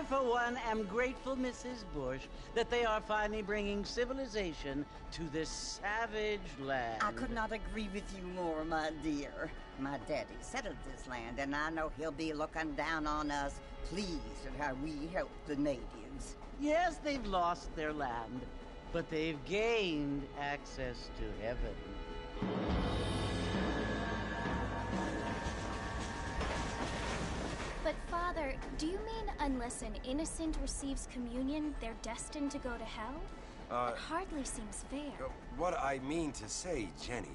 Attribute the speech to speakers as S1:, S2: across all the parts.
S1: for one, am grateful, Mrs. Bush, that they are finally bringing civilization to this savage land.
S2: I could not agree with you more, my dear. My daddy settled this land, and I know he'll be looking down on us, pleased at how we help the natives.
S1: Yes, they've lost their land, but they've gained access to heaven.
S3: But Father, do you mean unless an innocent receives communion, they're destined to go to hell? That hardly seems fair.
S4: What I mean to say, Jenny,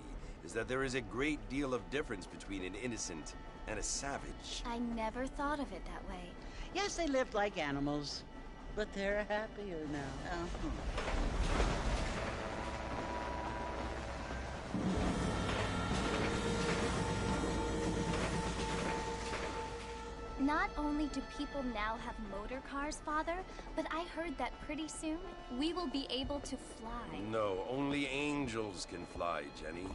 S4: is that there is a great deal of difference between an innocent and a savage.
S3: I never thought of it that way.
S1: Yes, they lived like animals, but they're happier now.
S3: Not only do people now have motor cars, Father, but I heard that pretty soon we will be able to fly.
S4: No, only angels can fly, Jenny.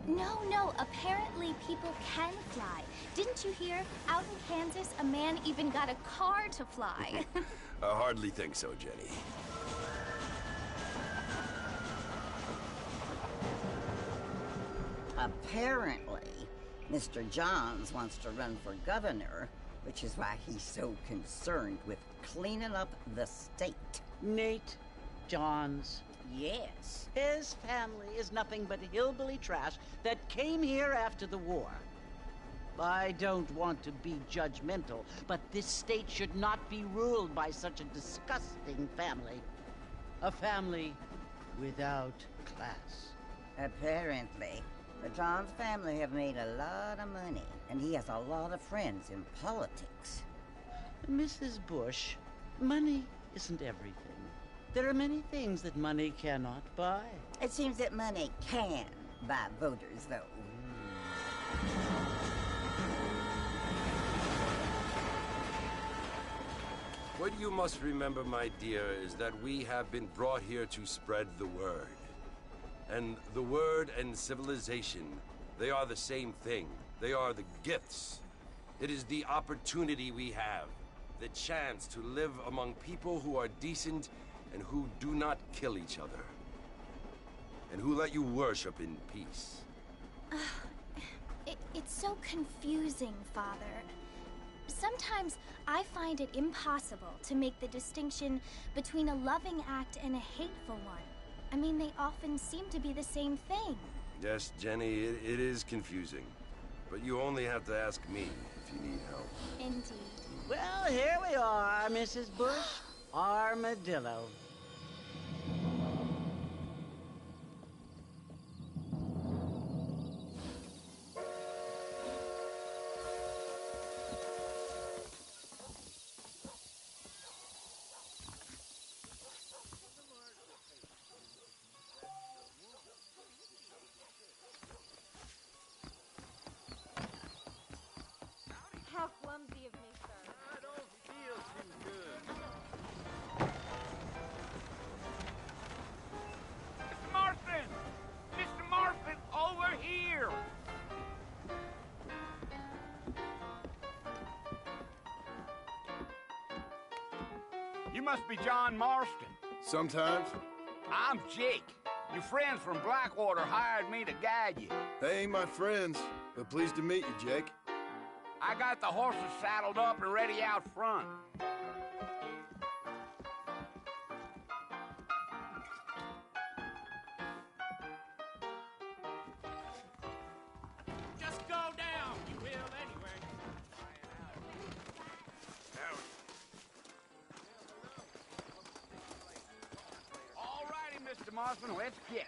S3: No, apparently people can fly. Didn't you hear? Out in Kansas, a man even got a car to fly.
S4: I hardly think so, Jenny.
S2: Apparently, Mr. Johns wants to run for governor, which is why he's so concerned with cleaning up the state.
S1: Nate Johns.
S2: Yes.
S1: His family is nothing but hillbilly trash that came here after the war. I don't want to be judgmental, but this state should not be ruled by such a disgusting family. A family without class.
S2: Apparently. The Johns family have made a lot of money, and he has a lot of friends in politics.
S1: Mrs. Bush, money isn't everything. There are many things that money cannot buy.
S2: It seems that money can buy voters, though.
S4: What you must remember, my dear, is that we have been brought here to spread the word. And the word and civilization, they are the same thing. They are the gifts. It is the opportunity we have, the chance to live among people who are decent and who do not kill each other, and who let you worship in peace.
S3: It's so confusing, Father. Sometimes I find it impossible to make the distinction between a loving act and a hateful one. I mean, they often seem to be the same thing.
S4: Yes, Jenny, it is confusing. But you only have to ask me if you need help.
S3: Indeed.
S1: Well, here we are, Mrs. Bush. Armadillo.
S5: How clumsy of me, sir.
S6: I don't feel too good. Mr. Marston! Mr. Marston, over here! You must be John Marston.
S7: Sometimes.
S6: I'm Jake. Your friends from Blackwater hired me to guide you.
S7: They ain't my friends, but pleased to meet you, Jake.
S6: I got the horses saddled up and ready out front. Just go down, you will anyway. All righty, Mr. Mossman, let's get.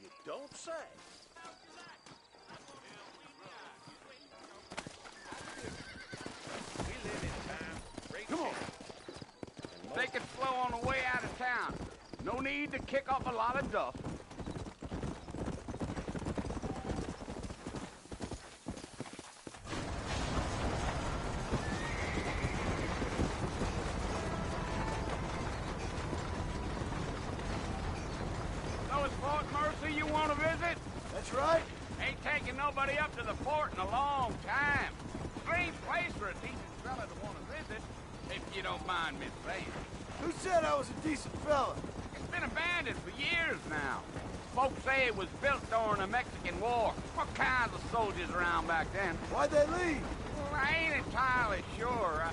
S8: You don't say.
S6: Come on. Take it slow on the way out of town. No need to kick up a lot of dust. So it's Fort Mercy you want to visit?
S7: That's right.
S6: Ain't taking nobody up to the fort in a long time. Strange place for a decent fella to want to visit. if you don't mind me saying.
S7: Who said I was a decent fella?
S6: It's been abandoned for years now. Folks say it was built during the Mexican War. What kinds of soldiers around back then?
S7: Why'd they leave?
S6: Well, I ain't entirely sure.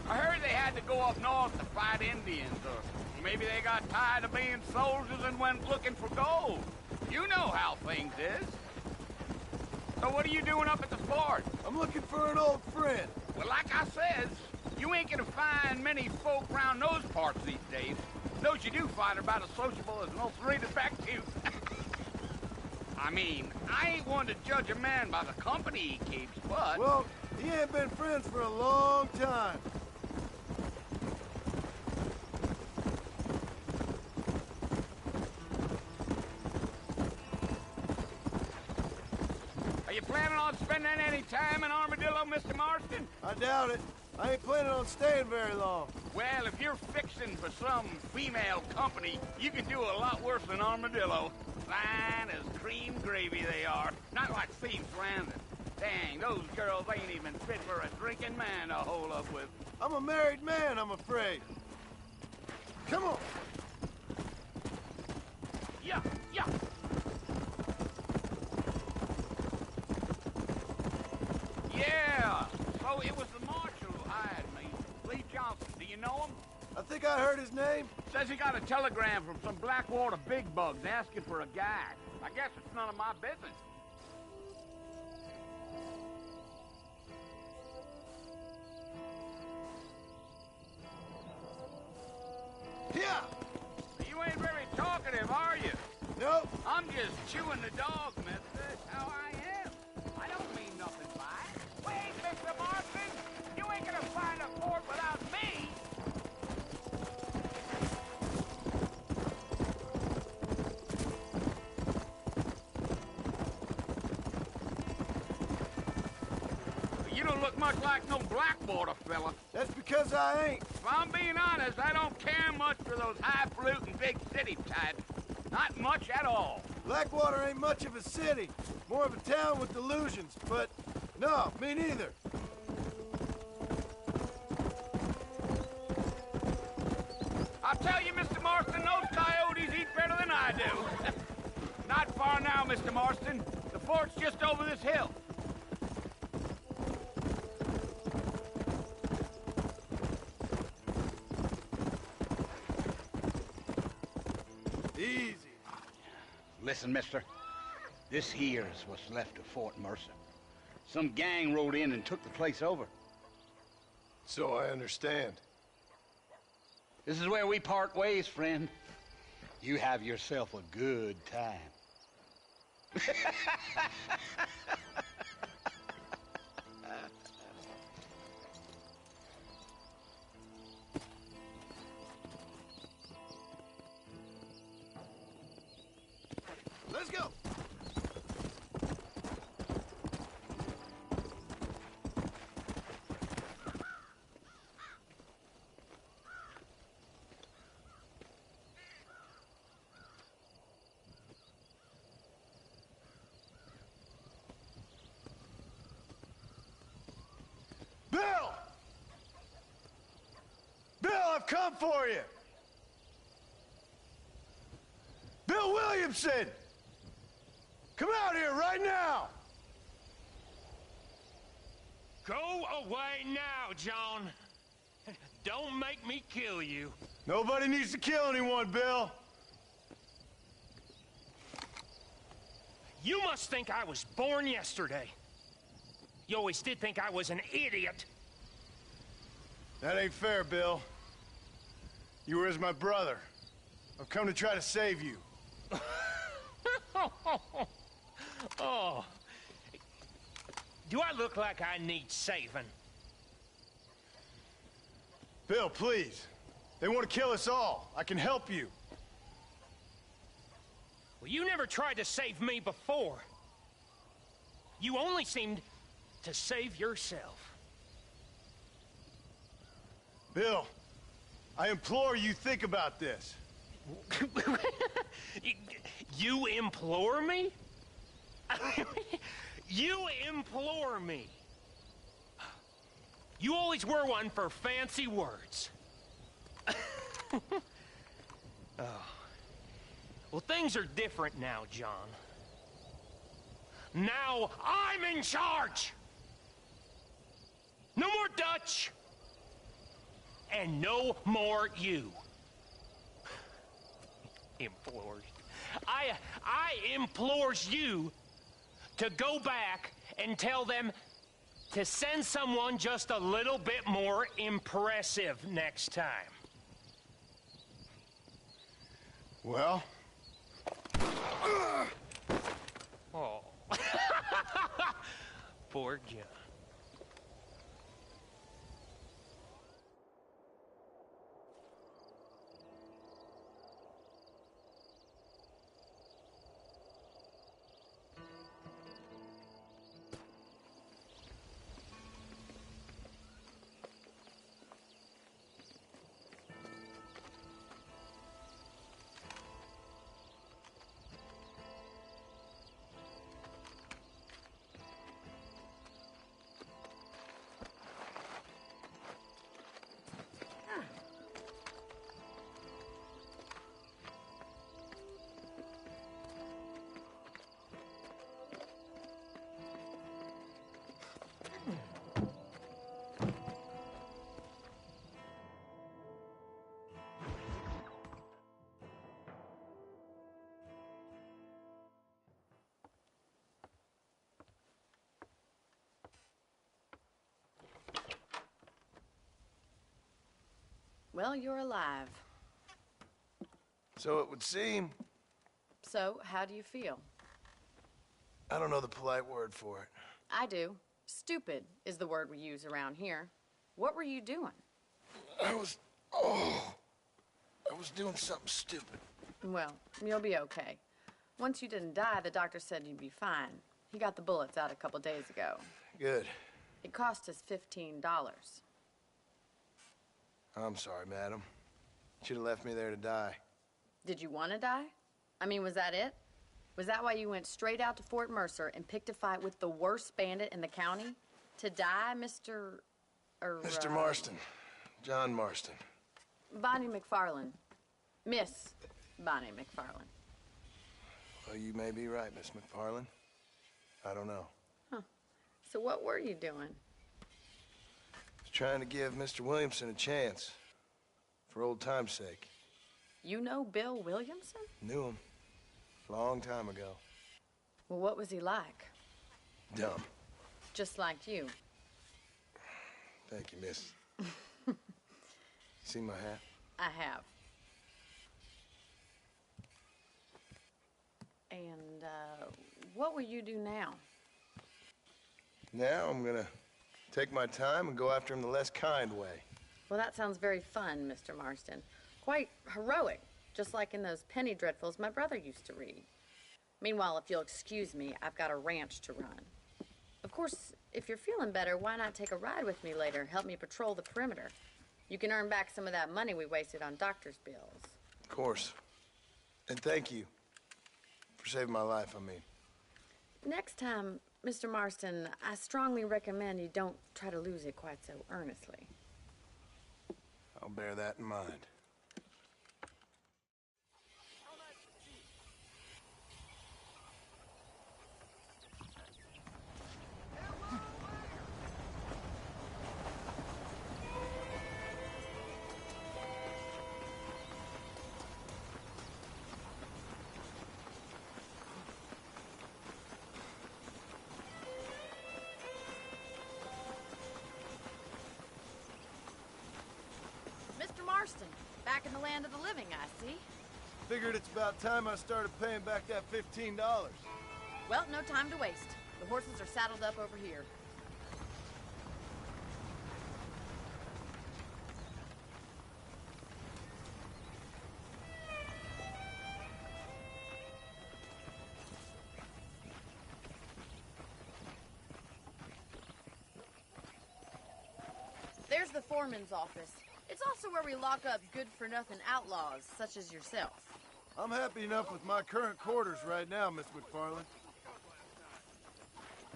S6: I heard they had to go up north to fight Indians, or maybe they got tired of being soldiers and went looking for gold. You know how things is. So what are you doing up at the fort?
S7: I'm looking for an old friend.
S6: Well, like I says, you ain't gonna find many folk around those parts these days. Those you do find are about as sociable as an old Cerritos back tooth. I mean, I ain't one to judge a man by the company he keeps, but...
S7: Well, he ain't been friends for a long time.
S6: Are you planning on spending any time in Armadillo, Mr. Marston?
S7: I doubt it. I ain't planning on staying very long.
S6: Well, if you're fixing for some female company, you can do a lot worse than Armadillo. Fine as cream gravy they are. Not like Thieves Landing. Dang, those girls ain't even fit for a drinking man to hole up with.
S7: I'm a married man, I'm afraid. Come on.
S6: Yeah, yeah. Yeah, so it was the marshal who hired me. Lee Johnson, do you know him?
S7: I think I heard his name.
S6: Says he got a telegram from some Blackwater big bugs asking for a guide. I guess it's none of my business.
S7: Yeah.
S6: You ain't very talkative, are you?
S7: Nope.
S6: I'm just chewing the dog, mister. That's how I am. I don't mean nothing by it. Wait, Mr. Marston! You ain't gonna find a fort without me! You don't look much like no Blackwater fella.
S7: That's because I ain't.
S6: If I'm being honest, I don't care much for those highfalutin big city types. Not much at all.
S7: Blackwater ain't much of a city. More of a town with delusions, but no, me neither.
S6: I'll tell you, Mr. Marston, those coyotes eat better than I do. Not far now, Mr. Marston. The fort's just over this hill.
S7: Easy.
S6: Listen, mister. This here is what's left of Fort Mercer. Some gang rode in and took the place over.
S7: So I understand.
S6: This is where we part ways, friend. You have yourself a good time.
S7: Let's go. Bill! Bill, I've come for you! Bill Williamson! Come out here right now!
S9: Go away now, John. Don't make me kill you.
S7: Nobody needs to kill anyone, Bill.
S9: You must think I was born yesterday. You always did think I was an idiot.
S7: That ain't fair, Bill. You were as my brother. I've come to try to save you.
S9: Oh. Do I look like I need saving?
S7: Bill, please. They want to kill us all. I can help you.
S9: Well, you never tried to save me before. You only seemed to save yourself.
S7: Bill, I implore you think about this.
S9: You implore me? You implore me? You always were one for fancy words. Oh. Well, things are different now, John. Now I'm in charge! No more Dutch! And no more you. Implores. I implores you to go back and tell them to send someone just a little bit more impressive next time.
S7: Well?
S9: Oh. Poor John.
S10: Well, you're alive.
S7: So it would seem.
S10: So, how do you feel?
S7: I don't know the polite word for it.
S10: I do. Stupid is the word we use around here. What were you doing?
S7: I was doing something stupid.
S10: Well, you'll be okay. Once you didn't die, the doctor said you'd be fine. He got the bullets out a couple days ago.
S7: Good.
S10: It cost us $15.
S7: I'm sorry, madam. Should have left me there to die.
S10: Did you want to die? I mean, was that it? Was that why you went straight out to Fort Mercer and picked a fight with the worst bandit in the county? To die, Mr.
S7: Mr. Marston. John Marston.
S10: Bonnie McFarland. Miss Bonnie McFarland.
S7: Well, you may be right, Miss McFarland. I don't know.
S10: Huh. So what were you doing?
S7: I was trying to give Mr. Williamson a chance. For old time's sake.
S10: You know Bill Williamson?
S7: Knew him. Long time ago.
S10: Well, what was he like?
S7: Dumb.
S10: Just like you.
S7: Thank you, miss. See my hat?
S10: I have. And, what will you do now?
S7: Now I'm gonna take my time and go after him the less kind way.
S10: Well, that sounds very fun, Mr. Marston. Quite heroic, just like in those penny dreadfuls my brother used to read. Meanwhile, if you'll excuse me, I've got a ranch to run. Of course, if you're feeling better, why not take a ride with me later? Help me patrol the perimeter. You can earn back some of that money we wasted on doctor's bills.
S7: Of course. And thank you for saving my life, I mean.
S10: Next time, Mr. Marston, I strongly recommend you don't try to lose it quite so earnestly.
S7: I'll bear that in mind.
S10: Mr. Marston, back in the land of the living, I see.
S7: Figured it's about time I started paying back that $15.
S10: Well, no time to waste. The horses are saddled up over here. There's the foreman's office. It's also where we lock up good-for-nothing outlaws, such as yourself.
S7: I'm happy enough with my current quarters right now, Miss McFarland.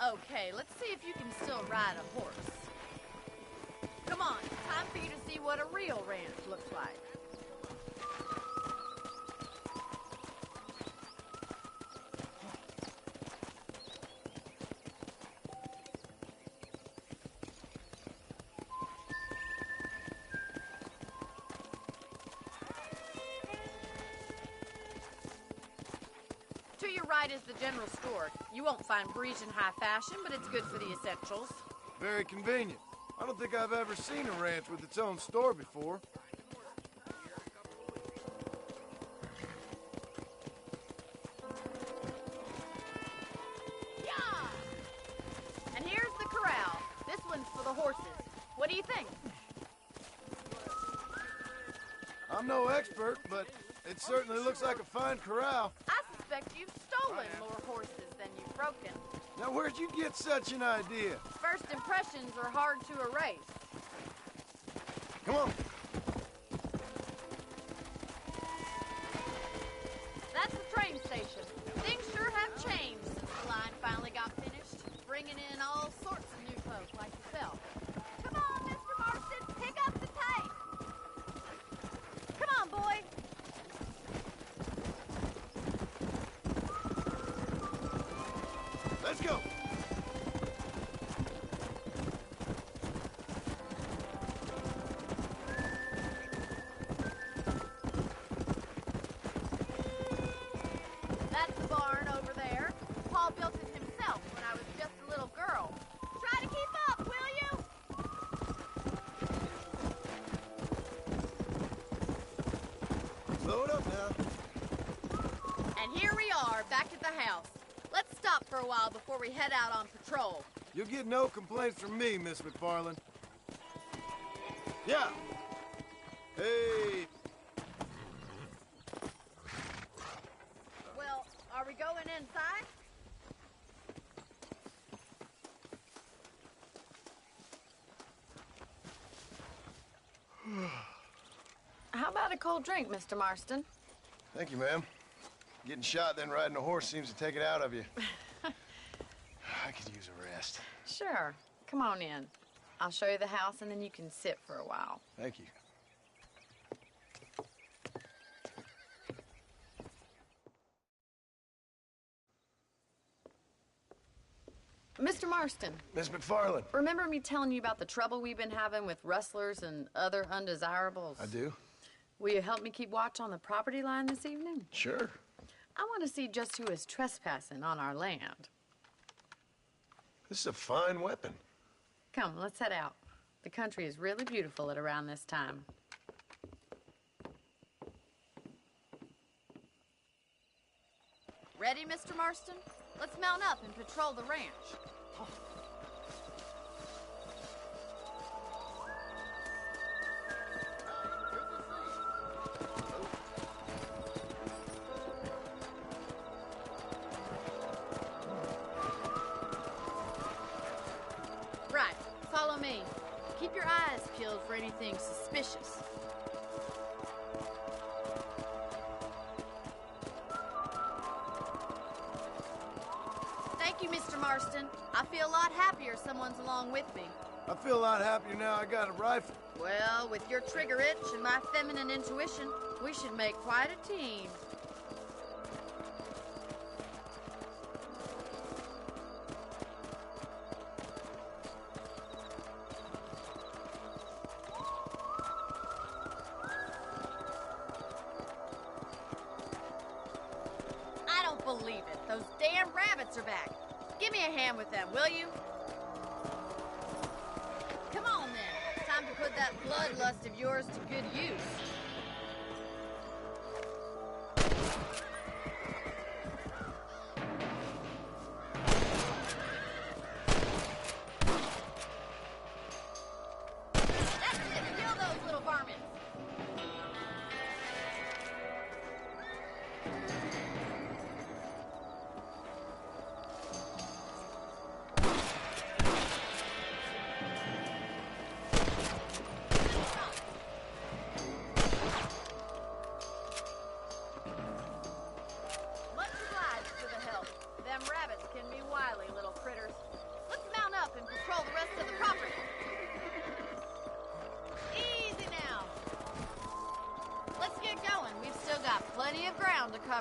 S10: Okay, let's see if you can still ride a horse. Come on, time for you to see what a real ranch looks like. To your right is the general store. You won't find Parisian high fashion, but it's good for the essentials.
S7: Very convenient. I don't think I've ever seen a ranch with its own store before.
S10: Yeah! And here's the corral. This one's for the horses. What do you think?
S7: I'm no expert, but it certainly looks like a fine corral.
S10: I suspect you've stolen more horses than you've broken.
S7: Now, where'd you get such an idea?
S10: First impressions are hard to erase.
S7: Come on.
S10: That's the train station. Things sure have changed since the line finally got finished, bringing in all sorts of new folk like yourself. Come on, Mr. Marston, pick up the pace. Come on, boy.
S7: Let's go.
S10: That's the barn over there. Paul built it himself when I was just a little girl. Try to keep up, will you?
S7: Slow it up now.
S10: And here we are, back at the house. Let's stop for a while before we head out on patrol.
S7: You'll get no complaints from me, Miss McFarland. Yeah. Hey.
S10: Well, are we going inside? How about a cold drink, Mr. Marston?
S7: Thank you, ma'am. Getting shot, then riding a horse seems to take it out of you. I could use a rest.
S10: Sure. Come on in. I'll show you the house, and then you can sit for a while.
S7: Thank you.
S10: Mr. Marston.
S7: Miss McFarland.
S10: Remember me telling you about the trouble we've been having with rustlers and other undesirables?
S7: I do.
S10: Will you help me keep watch on the property line this evening?
S7: Sure.
S10: I want to see just who is trespassing on our land.
S7: This is a fine weapon.
S10: Come, let's head out. The country is really beautiful at around this time. Ready, Mr. Marston? Let's mount up and patrol the ranch. Right, follow me. Keep your eyes peeled for anything suspicious. Thank you, Mr. Marston. I feel a lot happier someone's along with me.
S7: I feel a lot happier now I got a rifle.
S10: Well, with your trigger itch and my feminine intuition, we should make quite a team. I don't believe it. Those damn rabbits are back. Give me a hand with them, will you? Come on, then. Time to put that bloodlust of yours to good use. That's it. Kill those little varmints.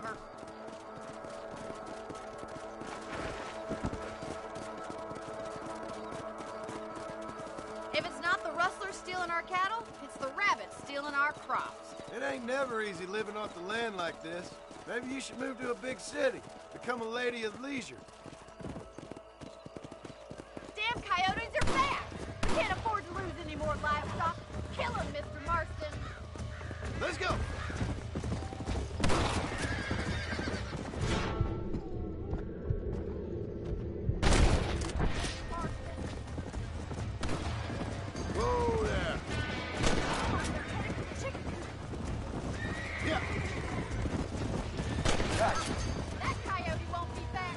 S10: cover. If it's not the rustlers stealing our cattle, it's the rabbits stealing our crops.
S7: It ain't never easy living off the land like this. Maybe you should move to a big city. Become a lady of leisure.
S10: Damn coyotes are back! We can't afford to lose any more livestock. Kill them, Mr. Marston.
S7: Let's go! Whoa there! Yeah! Gotcha.
S10: That coyote won't be back.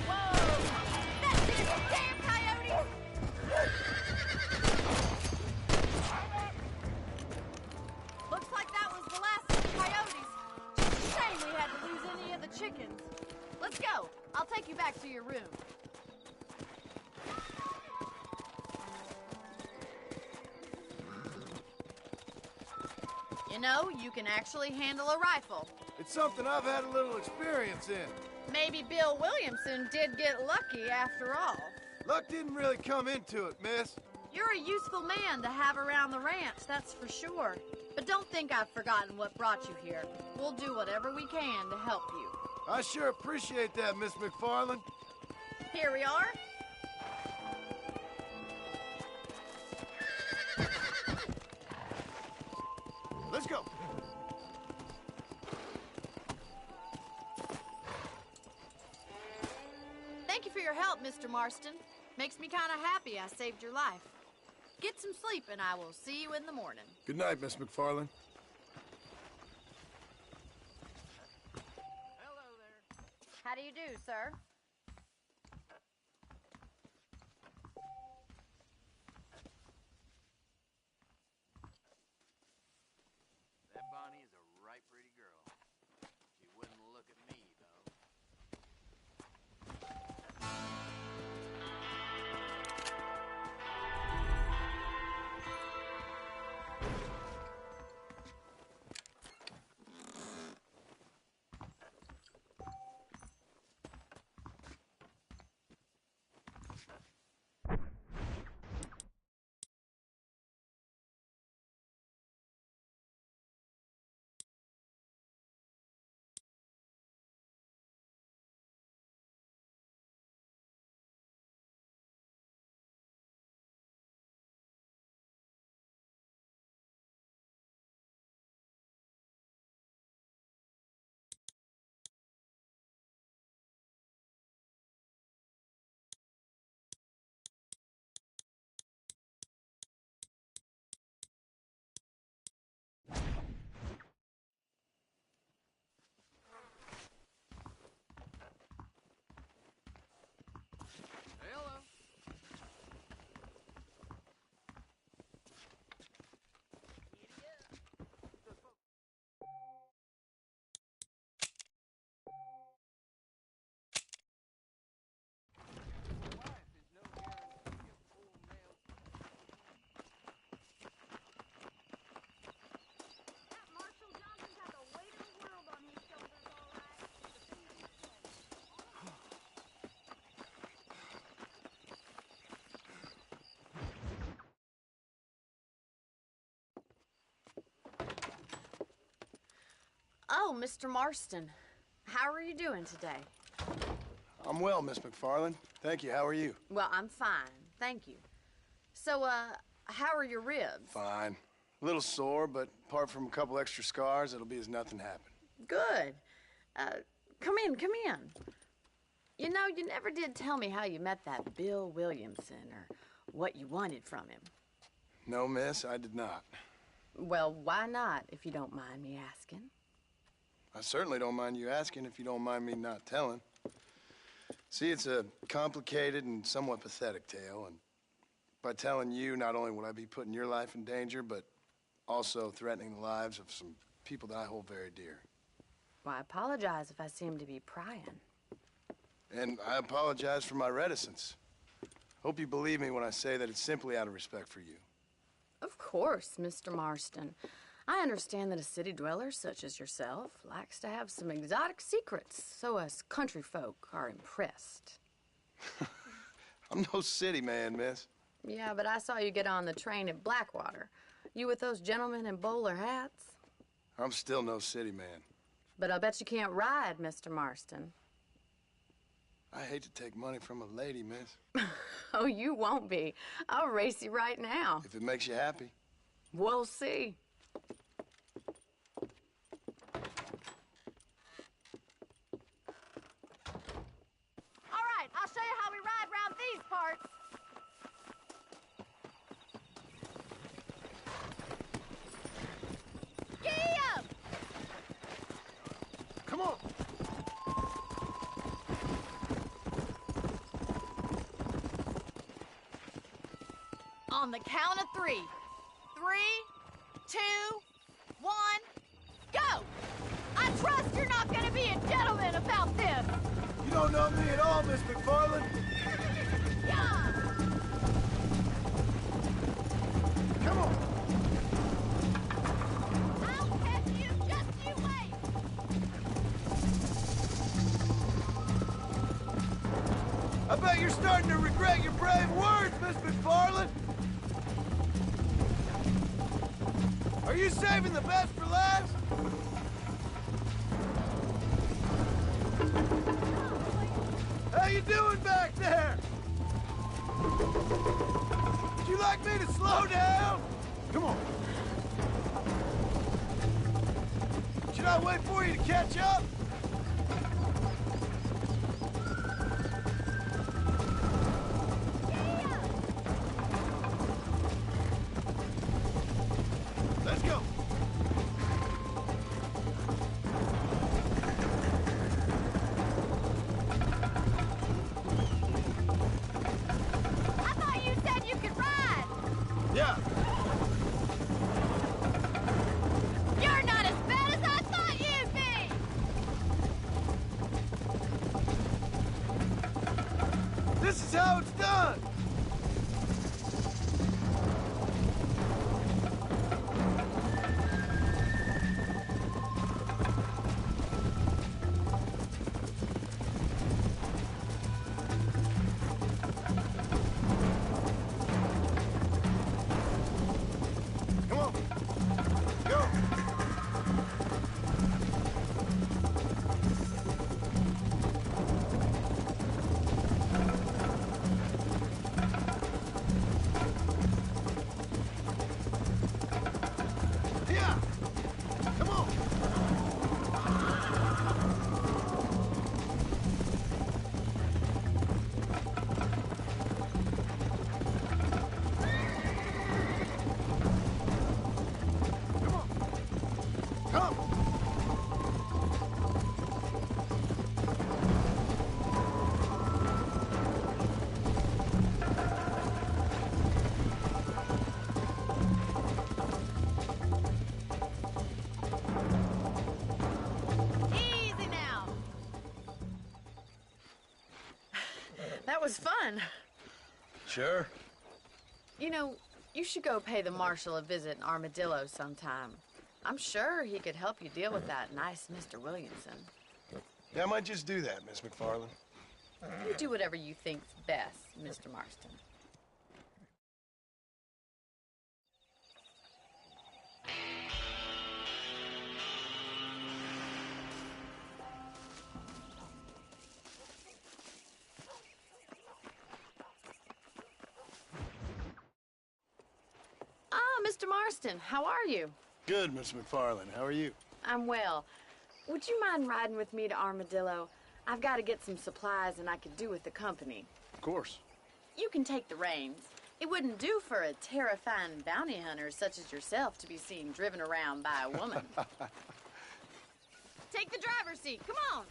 S10: Whoa! That's it, you damn coyotes! Looks like that was the last of the coyotes. Shame we had to lose any of the chickens. Let's go. I'll take you back to your room. You know, you can actually handle a rifle.
S7: It's something I've had a little experience in.
S10: Maybe Bill Williamson did get lucky after all.
S7: Luck didn't really come into it, miss.
S10: You're a useful man to have around the ranch, that's for sure. But don't think I've forgotten what brought you here. We'll do whatever we can to help you.
S7: I sure appreciate that, Miss McFarland.
S10: Here we are.
S7: Let's go.
S10: Thank you for your help, Mr. Marston. Makes me kind of happy I saved your life. Get some sleep and I will see you in the morning.
S7: Good night, Miss McFarland.
S10: Hello there. How do you do, sir?
S6: That Bonnie is a right pretty girl. She wouldn't look at me, though. Hello.
S10: Oh, Mr. Marston. How are you doing today?
S7: I'm well, Miss McFarland. Thank you. How are you?
S10: Well, I'm fine. Thank you. So, how are your ribs?
S7: Fine. A little sore, but apart from a couple extra scars, it'll be as nothing happened.
S10: Good. Come in, come in. You know, you never did tell me how you met that Bill Williamson or what you wanted from him.
S7: No, miss, I did not.
S10: Well, why not, if you don't mind me asking?
S7: I certainly don't mind you asking if you don't mind me not telling. See, it's a complicated and somewhat pathetic tale, and by telling you, not only would I be putting your life in danger, but also threatening the lives of some people that I hold very dear.
S10: Well, I apologize if I seem to be prying.
S7: And I apologize for my reticence. Hope you believe me when I say that it's simply out of respect for you.
S10: Of course, Mr. Marston. I understand that a city dweller such as yourself likes to have some exotic secrets, so us country folk are impressed.
S7: I'm no city man, miss.
S10: Yeah, but I saw you get on the train at Blackwater. You with those gentlemen in bowler hats?
S7: I'm still no city man.
S10: But I'll bet you can't ride, Mr. Marston.
S7: I hate to take money from a lady, miss.
S10: Oh, you won't be. I'll race you right now.
S7: If it makes you happy.
S10: We'll see.
S5: All right, I'll show you how we ride around these parts. Giddy up!
S7: Come on.
S5: On the count of 3. 3, 2, 1, go! I trust you're not gonna be a gentleman about this.
S7: You don't know me at all, Miss McFarland.
S5: Yeah!
S7: Come on.
S5: I'll catch you, just you wait.
S7: I bet you're starting to regret your brave words, Miss McFarland. Are you saving the best for last? How you doing back there? Would you like me to slow down? Come on. Should I wait for you to catch up? Let's go.
S5: I thought you said you could ride.
S7: Yeah.
S5: You're not as bad as I thought you'd be.
S7: This is how it's done. Come on. Go. Yeah. Come on. Come on. Come.
S5: Easy now.
S10: That was fun.
S7: Sure.
S10: You know, you should go pay the marshal a visit in Armadillo sometime. I'm sure he could help you deal with that nice Mr. Williamson.
S7: Yeah, I might just do that, Miss McFarland.
S10: You do whatever you think's best, Mr. Marston. Ah, Mr. Marston, how are you?
S7: Good, Miss McFarland. How are you?
S10: I'm well. Would you mind riding with me to Armadillo? I've got to get some supplies and I could do with the company.
S7: Of course.
S10: You can take the reins. It wouldn't do for a terrifying bounty hunter such as yourself to be seen driven around by a woman. Take the driver's seat. Come on.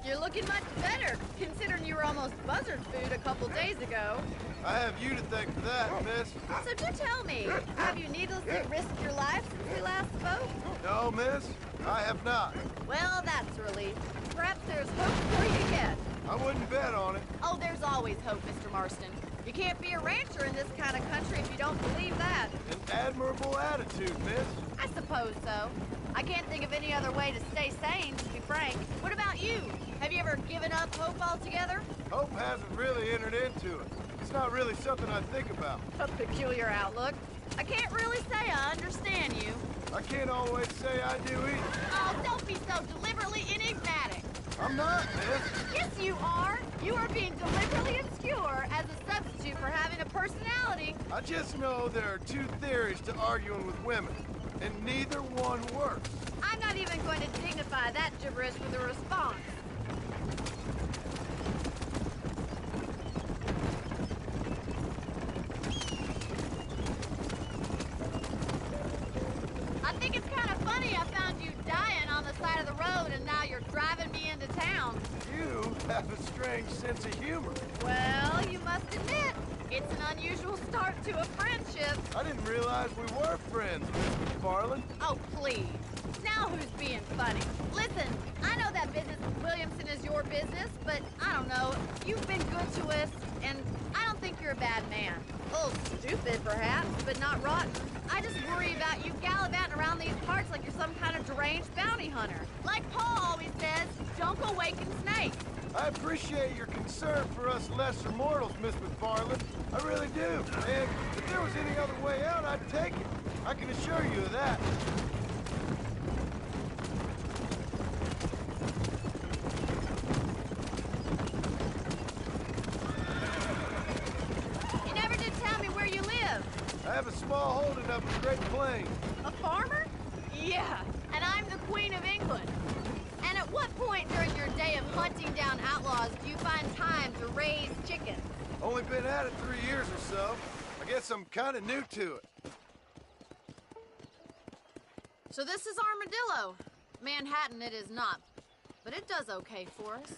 S10: You're looking much better, considering you were almost buzzard food a couple days ago.
S7: I have you to thank for that, miss.
S10: So do tell me, have you needlessly risked your life since we last spoke?
S7: No, miss. I have not.
S5: Well, that's a relief. Perhaps there's hope for you yet.
S7: I wouldn't bet on it.
S5: Oh, there's always hope, Mr. Marston. You can't be a rancher in this kind of country if you don't believe that.
S7: An admirable attitude, miss.
S5: I suppose so. I can't think of any other way to stay sane, to be frank. What about you? Have you ever given up hope altogether?
S7: Hope hasn't really entered into it. It's not really something I think about.
S5: A peculiar outlook. I can't really say I understand you.
S7: I can't always say I do either.
S5: Oh, don't be so deliberately enigmatic.
S7: I'm not, miss.
S5: Yes, you are. You are being deliberately obscure as a substitute for having a personality.
S7: I just know there are two theories to arguing with women, and neither one works.
S5: I'm not even going to dignify that gibberish with a response. I think it's kind of funny I found you dying on the side of the road and now you're driving me into town.
S7: You have a strange sense of humor.
S5: Well, you must admit, it's an unusual start to a friendship.
S7: I didn't realize we were friends, Miss McFarland.
S5: Oh, please. Now who's being funny? Listen, I know that business with Williamson is your business, but I don't know. You've been good to us, and I don't think you're a bad man. A little stupid, perhaps, but not rotten. I just worry about you gallivanting around these parts like you're some kind of deranged bounty hunter. Like Paul always says, don't go waking snakes.
S7: I appreciate your concern for us lesser mortals, Miss McFarland. I really do. And if there was any other way out, I'd take it. I can assure you of that.
S5: You never did tell me where you live.
S7: I have a small holding up in Great Plains.
S5: A farmer? Yeah, and I'm the Queen of England. And at what point during your day of hunting down outlaws do you find time to raise chickens?
S7: Only been at it 3 years or so. I guess I'm kind of new to it.
S5: So this is Armadillo. Manhattan it is not, but it does okay for us.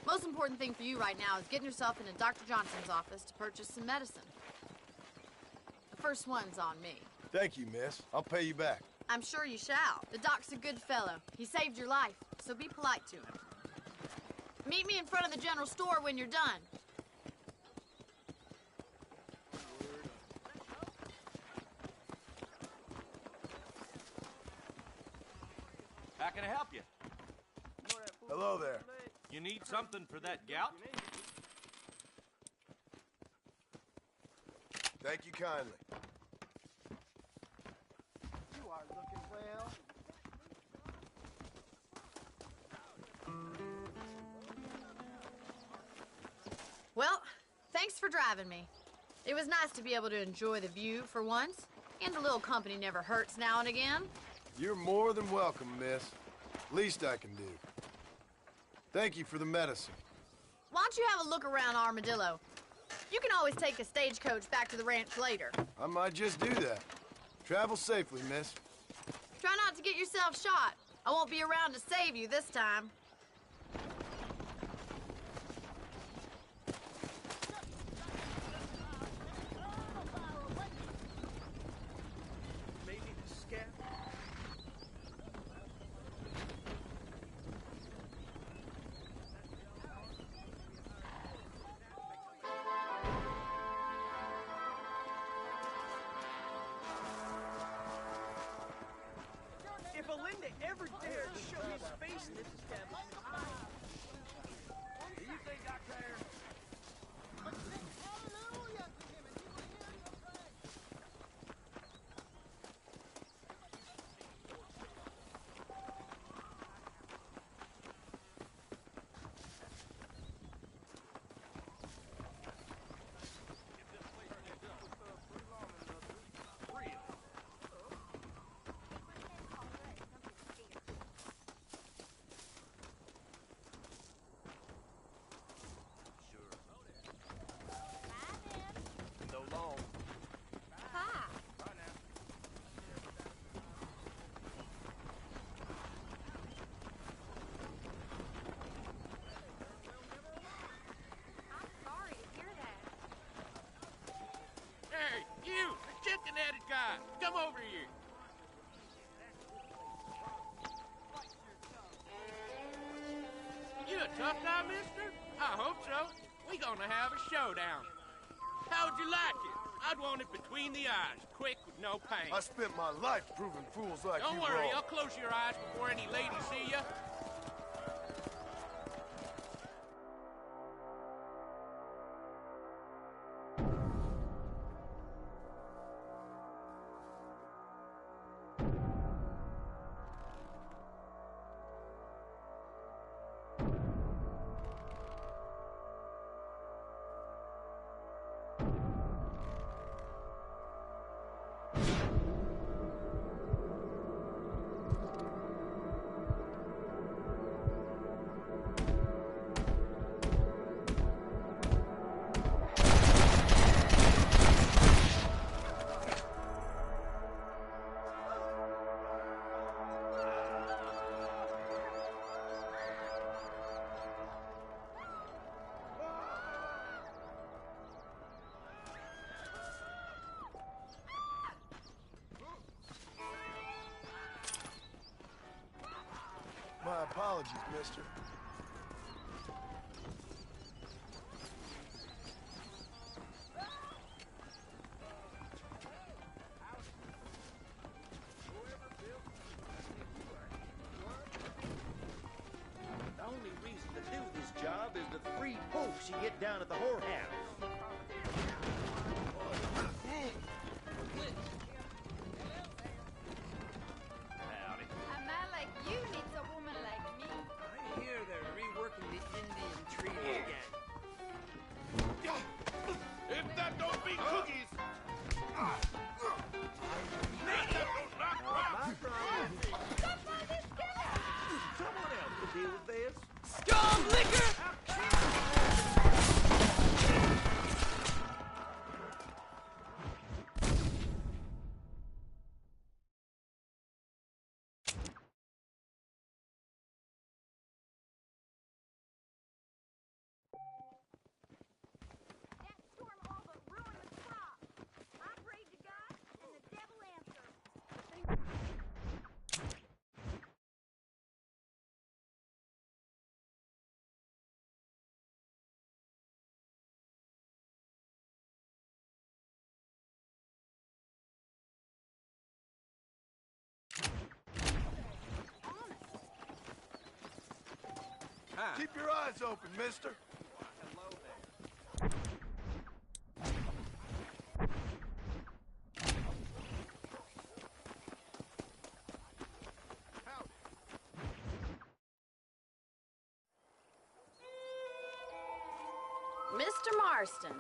S5: Most important thing for you right now is getting yourself into Dr. Johnson's office to purchase some medicine. The first one's on me.
S7: Thank you, miss. I'll pay you back.
S5: I'm sure you shall. The doc's a good fellow. He saved your life, so be polite to him. Meet me in front of the general store when you're done.
S8: How can I help you?
S7: Hello there.
S8: You need something for that gout?
S7: Thank you kindly.
S11: You are looking well.
S5: Well, thanks for driving me. It was nice to be able to enjoy the view for once, and a little company never hurts now and again.
S7: You're more than welcome, miss. Least I can do. Thank you for the medicine.
S5: Why don't you have a look around Armadillo? You can always take a stagecoach back to the ranch later.
S7: I might just do that. Travel safely, miss.
S5: Try not to get yourself shot. I won't be around to save you this time.
S8: Maybe the scat? If Alinda ever dared to show his face in this establishment, do you think I care?
S6: guy. Come over here. You a tough guy, mister? I hope so. We gonna have a showdown. How would you like it? I'd want it between the eyes, quick with no pain.
S7: I spent my life proving fools like you
S6: Don't worry,
S7: wrong.
S6: I'll close your eyes before any ladies see you.
S7: My apologies, mister.
S8: The only reason to do this job is the free pokes you get down at the whorehouse. Howdy.
S5: A man like you needs a woman like me.
S8: I hear they're reworking the Indian Treaty again.
S6: If that don't be cookies!
S8: My problem is someone else to deal with this.
S5: Scum liquor!
S3: That storm all but ruined the crop. I prayed to God, and the devil answered.
S7: Keep your eyes open, mister.
S10: Mr. Marston,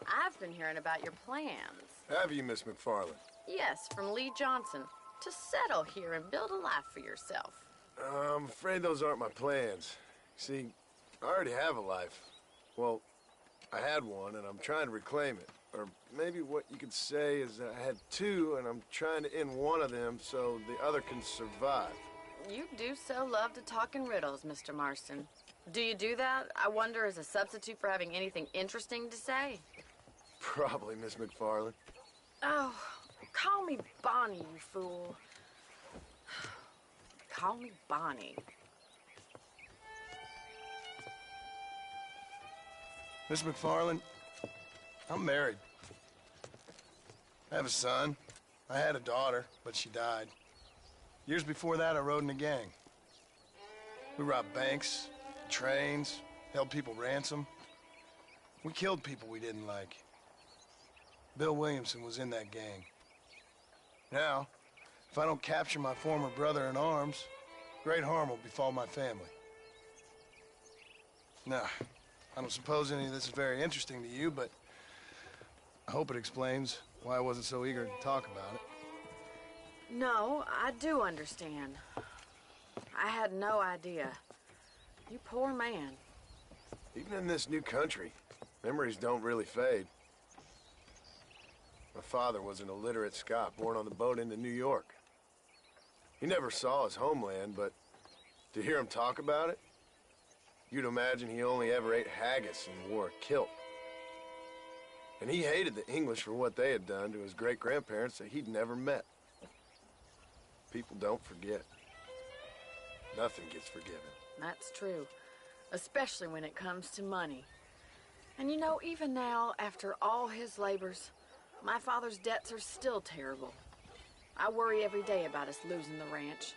S10: I've been hearing about your plans.
S7: Have you, Miss McFarland?
S10: Yes, from Lee Johnson. To settle here and build a life for yourself.
S7: I'm afraid those aren't my plans. See, I already have a life. Well, I had one, and I'm trying to reclaim it. Or maybe what you could say is that I had two, and I'm trying to end one of them so the other can survive.
S10: You do so love to talk in riddles, Mr. Marston. Do you do that, I wonder, as a substitute for having anything interesting to say?
S7: Probably, Miss McFarland.
S10: Oh, call me Bonnie, you fool. Call me Bonnie.
S7: Miss McFarland, I'm married. I have a son. I had a daughter, but she died. Years before that, I rode in a gang. We robbed banks, trains, held people ransom. We killed people we didn't like. Bill Williamson was in that gang. Now, if I don't capture my former brother in arms, great harm will befall my family. Now, I don't suppose any of this is very interesting to you, but I hope it explains why I wasn't so eager to talk about it.
S10: No, I do understand. I had no idea. You poor man.
S7: Even in this new country, memories don't really fade. My father was an illiterate Scot born on the boat into New York. He never saw his homeland, but to hear him talk about it, you'd imagine he only ever ate haggis and wore a kilt. And he hated the English for what they had done to his great-grandparents that he'd never met. People don't forget. Nothing gets forgiven.
S10: That's true, especially when it comes to money. And you know, even now, after all his labors, my father's debts are still terrible. I worry every day about us losing the ranch.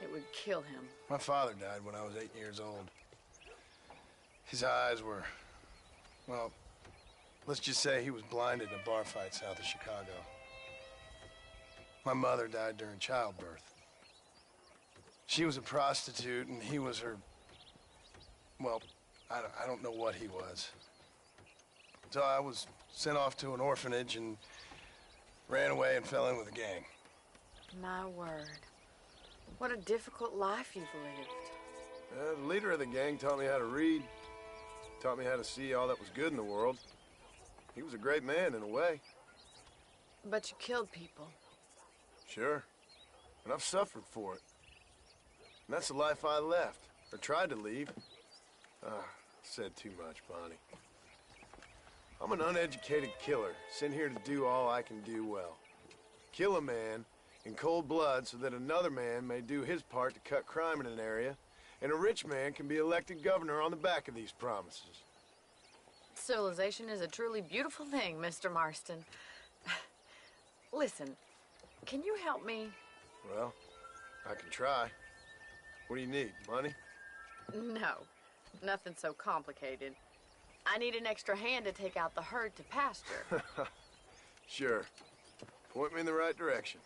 S10: It would kill him.
S7: My father died when I was 8 years old. His eyes were, well, let's just say he was blinded in a bar fight south of Chicago. My mother died during childbirth. She was a prostitute, and he was her, well, I don't know what he was. So I was sent off to an orphanage and ran away and fell in with a gang.
S10: My word. What a difficult life you've lived.
S7: The leader of the gang taught me how to read, taught me how to see all that was good in the world. He was a great man in a way.
S10: But you killed people.
S7: Sure. And I've suffered for it. And that's the life I left, or tried to leave. Said too much, Bonnie. I'm an uneducated killer, sent here to do all I can do well. Kill a man in cold blood so that another man may do his part to cut crime in an area, and a rich man can be elected governor on the back of these promises.
S10: Civilization is a truly beautiful thing, Mr. Marston. Listen, can you help me?
S7: Well, I can try. What do you need, money?
S10: No, nothing so complicated. I need an extra hand to take out the herd to pasture.
S7: Sure. Point me in the right direction.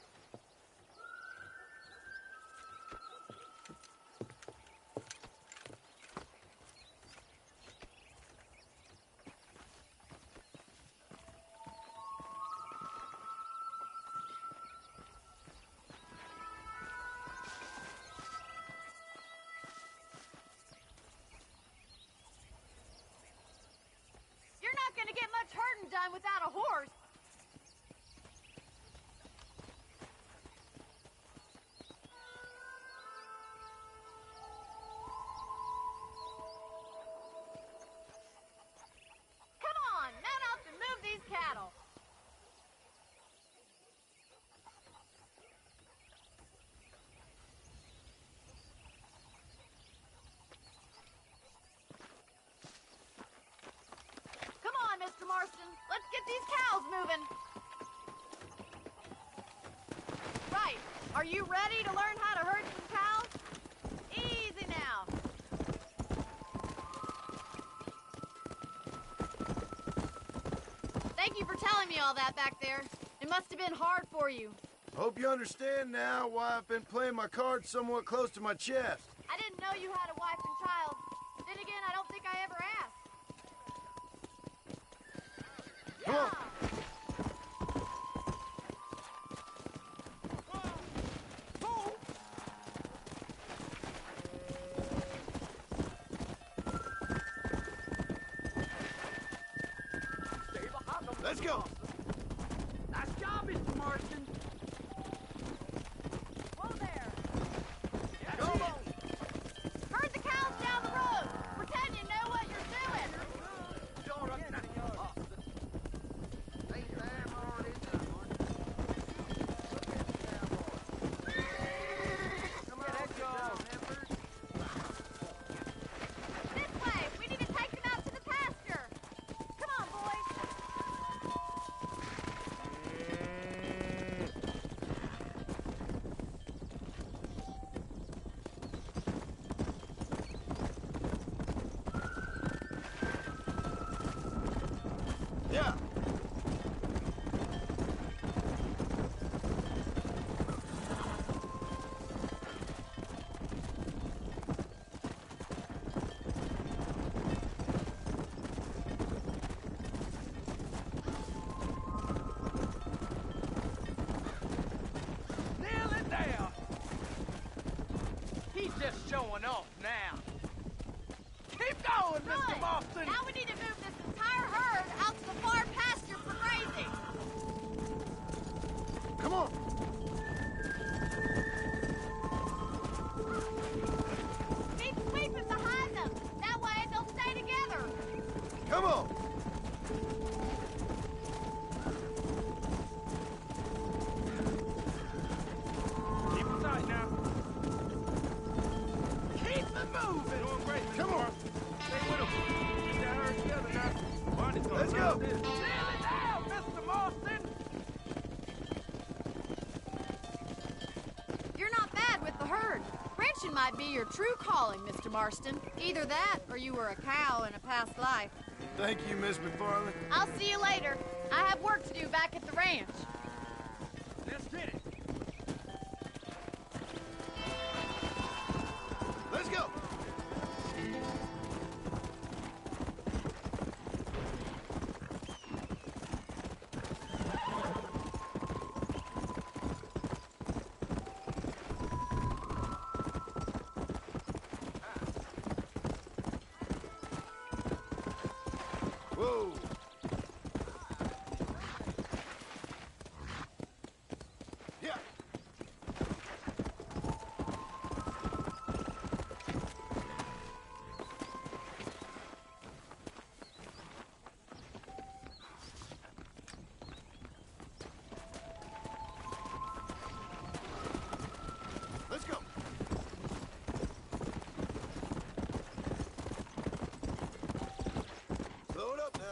S5: Done without a horse. Come on, mount up and move these cattle. Come on, Mr. Marston. Let's get these cows moving. Right. Are you ready to learn how to herd some cows? Easy now. Thank you for telling me all that back there. It must have been hard for you.
S7: Hope you understand now why I've been playing my cards somewhat close to my chest.
S5: I didn't know you had a wife and child. Then again, I don't think I ever asked.
S7: Come on. Let's go.
S8: Nice job, Mr. Marston.
S5: Whoa there.
S8: Yeah,
S7: Go.
S5: Herd the cows down the road. Pretend you know what you're doing. This way. We need to take them out to the pasture. Come on, boys.
S7: Yeah.
S8: Nail it down. He's just showing off now. Keep going, Mr.
S5: Good.
S8: Marston.
S5: Now we need to move this entire herd out to the far pasture for grazing.
S7: Come on.
S5: Keep sweeping behind them. That way they'll stay together.
S7: Come on.
S5: might be your true calling, Mr. Marston. Either that, or you were a cow in a past life.
S7: Thank you, Miss McFarlane.
S5: I'll see you later. I have work to do back at the ranch.
S8: Let's get it.
S7: Let's go. Whoa. Yeah. Let's go. Slow it up now.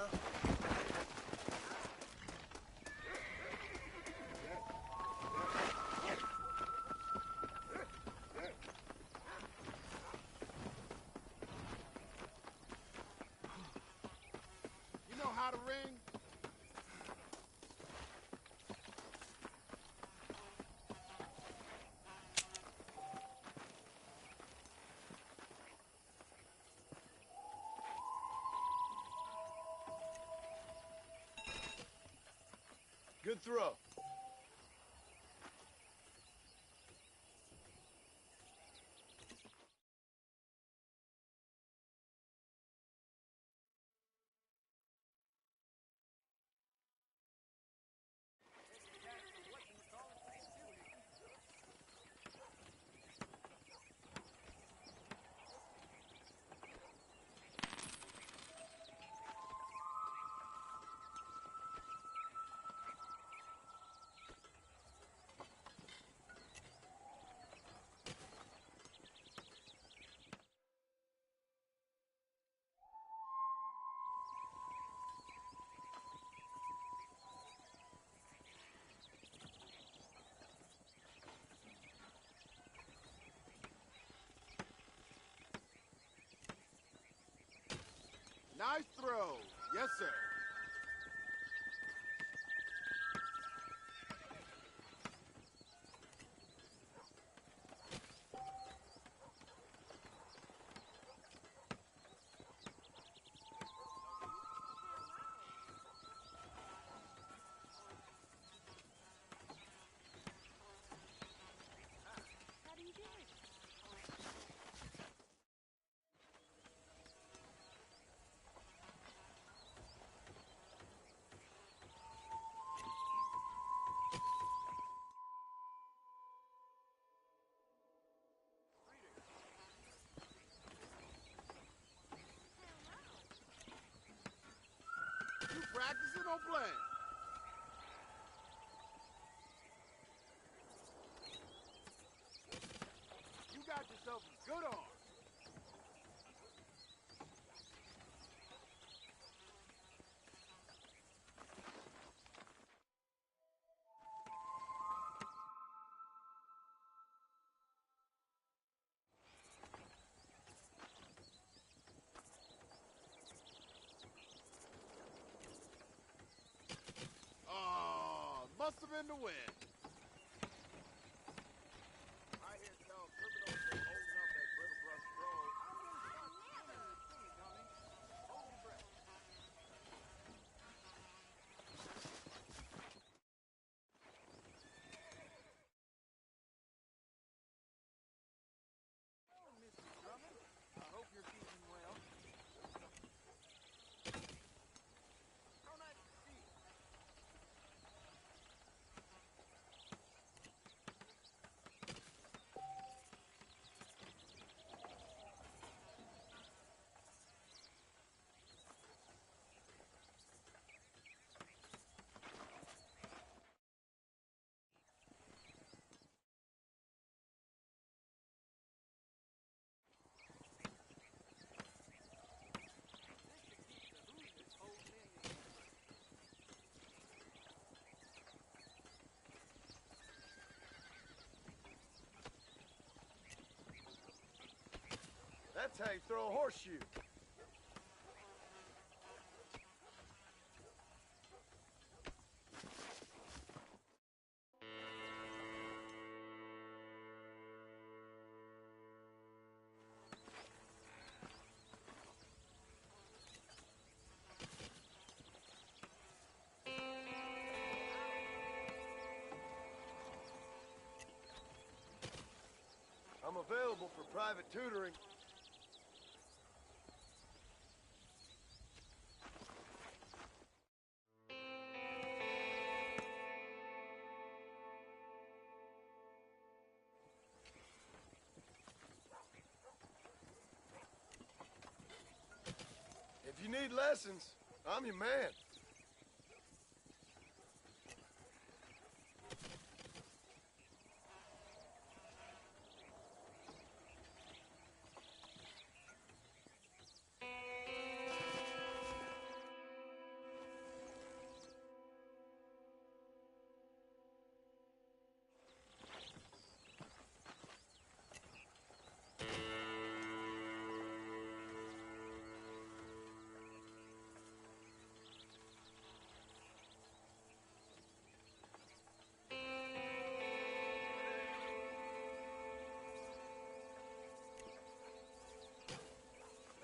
S11: You know how to ring?
S7: Good throw.
S11: Nice throw. Yes, sir. You practicing or playing? You got yourself a good arm. Oh, must have been the wind. I hear tell criminals been holding up that Brittle Brush Grove. Hold your breath. Oh, Mr. Drummond. I hope you're keeping well. So nice to see you.
S7: That's how you throw a horseshoe. I'm available for private tutoring. If you need lessons, I'm your man.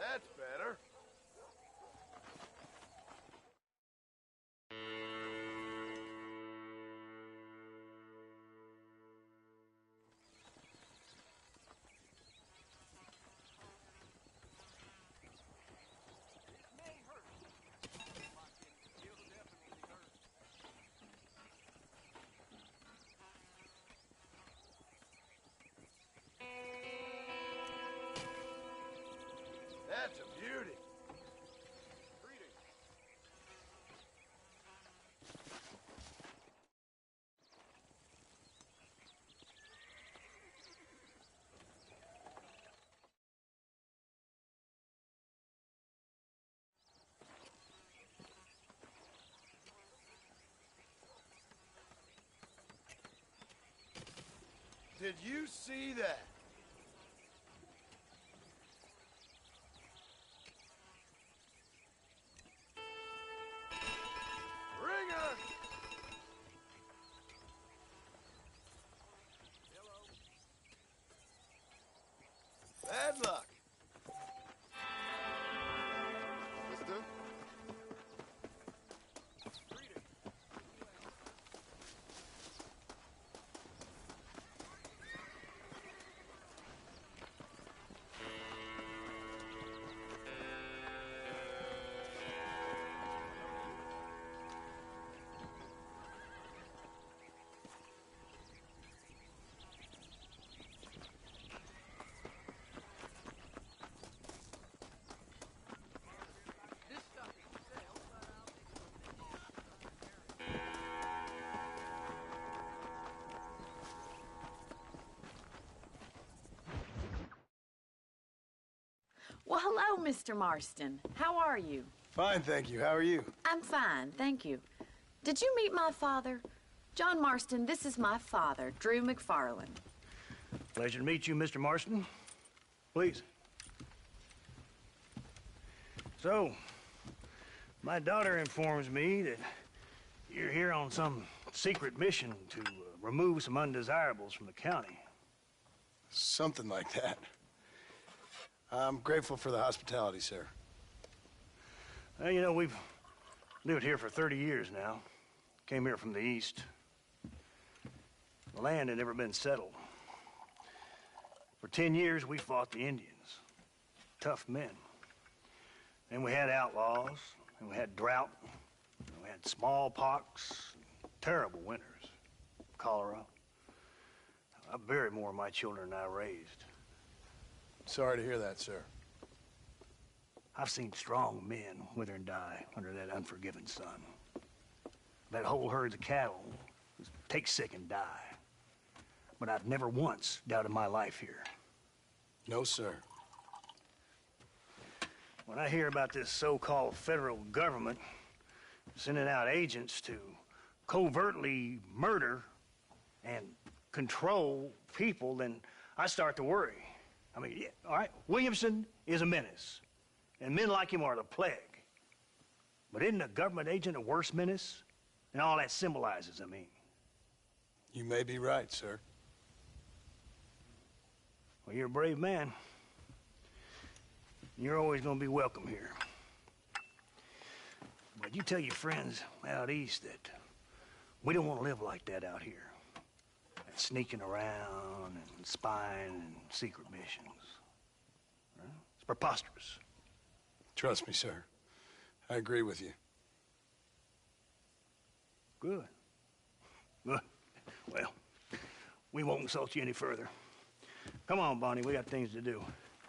S7: That's better. That's a beauty. Did you see that? Bring her! Bad luck. Mister?
S10: Well, hello, Mr. Marston. How are you?
S7: Fine, thank you. How are you?
S10: I'm fine, thank you. Did you meet my father? John Marston, this is my father, Drew McFarland.
S12: Pleasure to meet you, Mr. Marston. Please. So, my daughter informs me that you're here on some secret mission to remove some undesirables from the county.
S7: Something like that. I'm grateful for the hospitality, sir.
S12: Well, you know, we've lived here for 30 years now. Came here from the east. The land had never been settled. For 10 years, we fought the Indians. Tough men. Then we had outlaws, and we had drought, and we had smallpox, terrible winters, cholera. I buried more of my children than I raised.
S7: Sorry to hear that, sir.
S12: I've seen strong men wither and die under that unforgiving sun. That whole herds of cattle take sick and die. But I've never once doubted my life here.
S7: No, sir.
S12: When I hear about this so-called federal government sending out agents to covertly murder and control people, then I start to worry. I mean, yeah, all right, Williamson is a menace, and men like him are the plague. But isn't a government agent a worse menace? And all that symbolizes, I mean.
S7: You may be right, sir.
S12: Well, you're a brave man. You're always gonna be welcome here. But you tell your friends out east that we don't want to live like that out here. Like sneaking around and spying and secret missions. Huh? It's preposterous.
S7: Trust me, sir. I agree with you.
S12: Good. Good. Well, we won't insult you any further. Come on, Bonnie, we got things to do.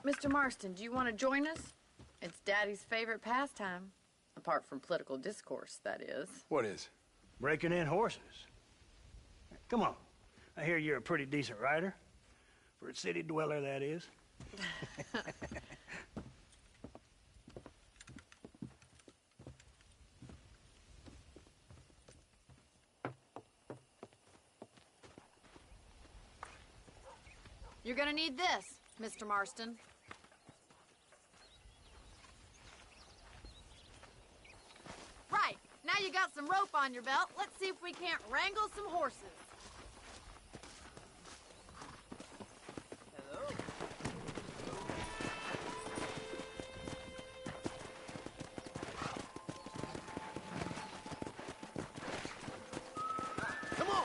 S10: Mr. Marston, do you want to join us? It's Daddy's favorite pastime. Apart from political discourse, that is.
S7: What is?
S12: Breaking in horses. Come on. I hear you're a pretty decent rider. For a city dweller, that is.
S5: You're gonna need this, Mr. Marston. Right, now you got some rope on your belt. Let's see if we can't wrangle some horses.
S7: Come on!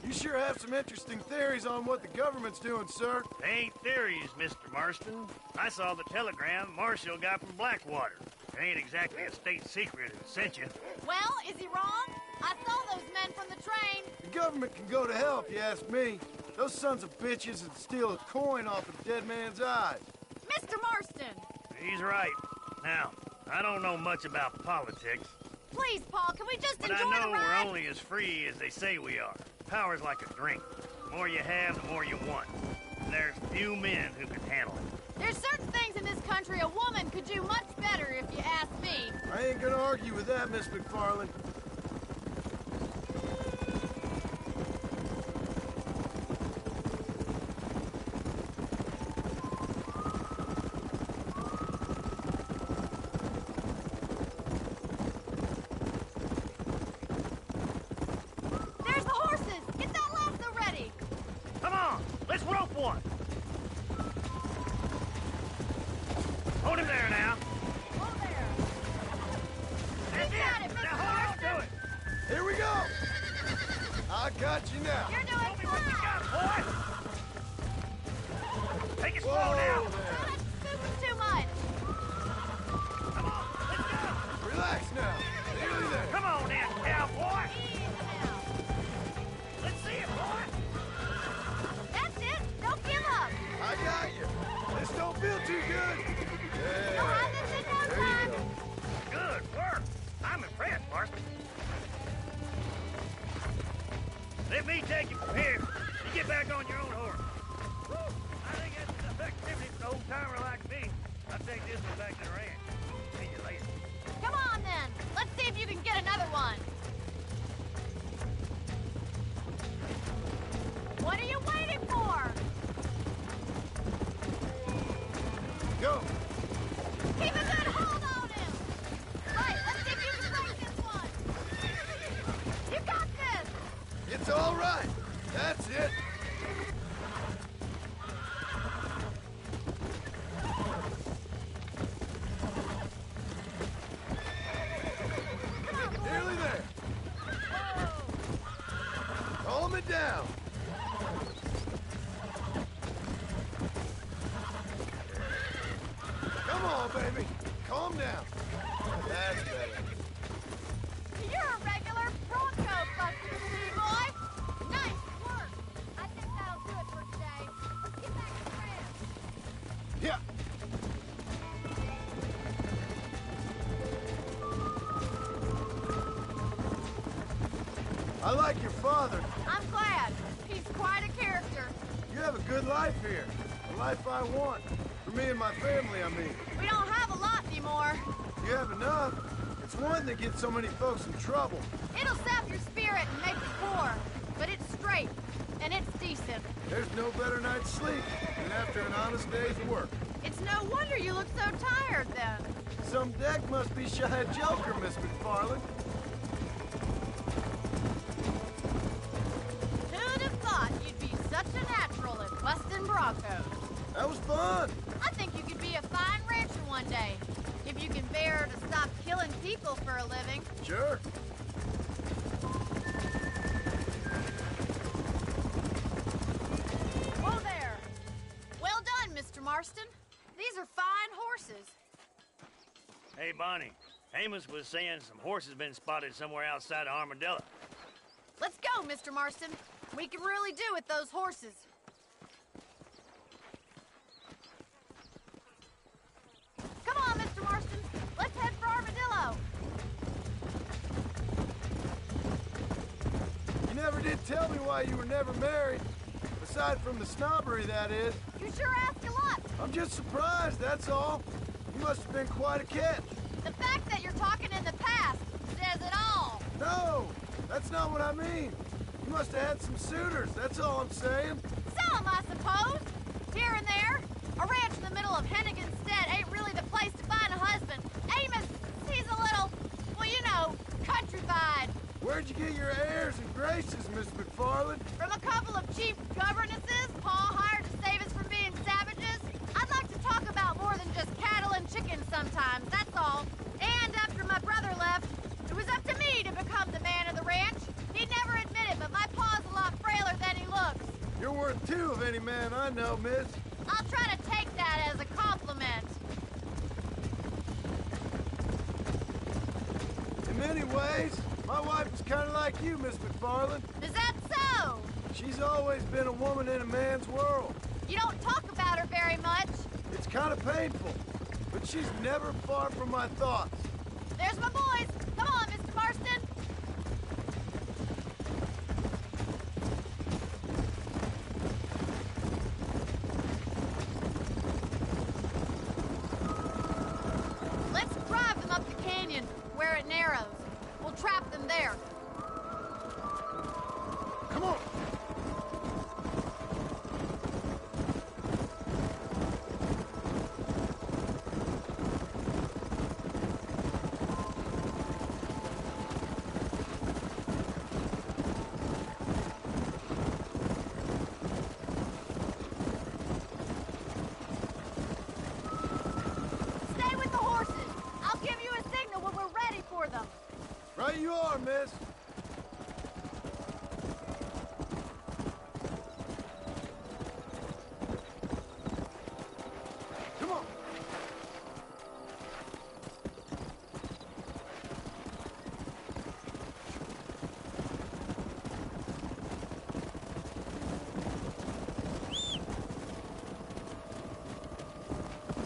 S7: You sure have some interesting theories on what the government's doing, sir.
S12: They ain't theories, Mr. Marston. I saw the telegram Marshall got from Blackwater. It ain't exactly a state secret that sent you.
S5: Well, is he wrong? I saw those men from the train.
S7: The government can go to hell if you ask me. Those sons of bitches would steal a coin off a dead man's eyes.
S5: Mr. Marston!
S12: He's right. Now, I don't know much about politics,
S5: Please, Paul, can we just
S12: but
S5: enjoy
S12: I know
S5: the
S12: we're
S5: ride?
S12: only as free as they say we are. Power's like a drink. The more you have, the more you want. And there's few men who can handle it.
S5: There's certain things in this country a woman could do much better if you ask me.
S7: I ain't gonna argue with that, Miss McFarland.
S5: There's the horses! Get that lasso ready!
S12: Come on, let's rope one. Hold him there now.
S5: Hold there!
S12: That's
S5: You got it, Mr.
S12: Now hold on to
S5: Marston!
S12: it.
S7: Here we go! I got you now.
S5: You're doing
S12: Show me what you
S5: fine!
S12: got, boy. Take it slow
S7: Whoa
S12: now.
S7: there.
S5: That's moving too much!
S12: Come on, let's go.
S7: Relax now. Nearly there.
S12: Come on then, cowboy.
S5: Easy now.
S12: Let's see it, boy.
S5: That's it! Don't give up!
S7: I got you. This don't feel too good.
S5: You'll have this in no
S7: There you
S5: time!
S7: go.
S12: Good work. I'm impressed, Marston. Let me take you from here. You get back on your own horse. Woo! I think that's enough activity for an old-timer like me. I'll take this one back to the ranch. See you later.
S5: Come on then! Let's see if you can get another one! What are you waiting for?
S7: Go.
S5: Keep a good hold on him! Right, let's see if you can break this one! You got this!
S7: It's all right. That's it. Nearly there. Calm it down. Come on, baby. Calm down. That's better.
S5: You're a regular Bronco buster, boy! Nice work! I think that'll do it for today. Let's get back to France.
S7: Yeah. I like your father.
S5: I'm glad. He's quite a character.
S7: You have a good life here. The life I want. For me and my family, I mean.
S5: We don't have a lot anymore.
S7: You have enough. It's one that gets so many folks in trouble.
S5: It'll sap your spirit and make you poor, but it's straight, and it's decent.
S7: There's no better night's sleep than after an honest day's work.
S5: It's no wonder you look so tired, then.
S7: Some deck must be shy of Joker, Miss McFarland.
S5: Who'd have thought you'd be such a natural at busting Broncos?
S7: That was fun.
S5: I think you could be a fine rancher one day, if you can bear to stop killing people for a living.
S7: Sure.
S5: Whoa there! Well done, Mr. Marston. These are fine horses.
S12: Hey, Bonnie. Amos was saying some horses been spotted somewhere outside of Armadillo.
S5: Let's go, Mr. Marston. We can really do with those horses. Come on, Mr. Marston. Let's head for Armadillo.
S7: You never did tell me why you were never married. Aside from the snobbery, that is.
S5: You sure ask a lot.
S7: I'm just surprised, that's all. You must have been quite a catch.
S5: The fact that you're talking in the past says it all.
S7: No, that's not what I mean. You must have had some suitors, that's all I'm saying.
S5: Some, I suppose. Here and there. A ranch in the middle of Hennigan's Stead ain't really the place to find a husband. Amos, he's a little, well, you know, countrified.
S7: Where'd you get your airs and graces, Miss McFarland?
S5: From a couple of cheap governesses Pa hired to save us from being savages. I'd like to talk about more than just cattle and chickens sometimes, that's all. And after my brother left, it was up to me to become the man of the ranch. He'd never admit it, but my pa's a lot frailer than he looks.
S7: You're worth two of any man I know, miss.
S5: I'll try to take that as a compliment.
S7: In many ways, my wife was kind of like you, Miss McFarland.
S5: Is that so?
S7: She's always been a woman in a man's world.
S5: You don't talk about her very much.
S7: It's kind of painful, but she's never far from my thoughts.
S5: There's my boys. Come on, Mr. Marston. Let's drive them up the canyon where it narrows. We'll trap them there.
S7: Come on.
S5: Stay with the horses. I'll give you a signal when we're ready for them.
S7: Right you are, miss. Come on.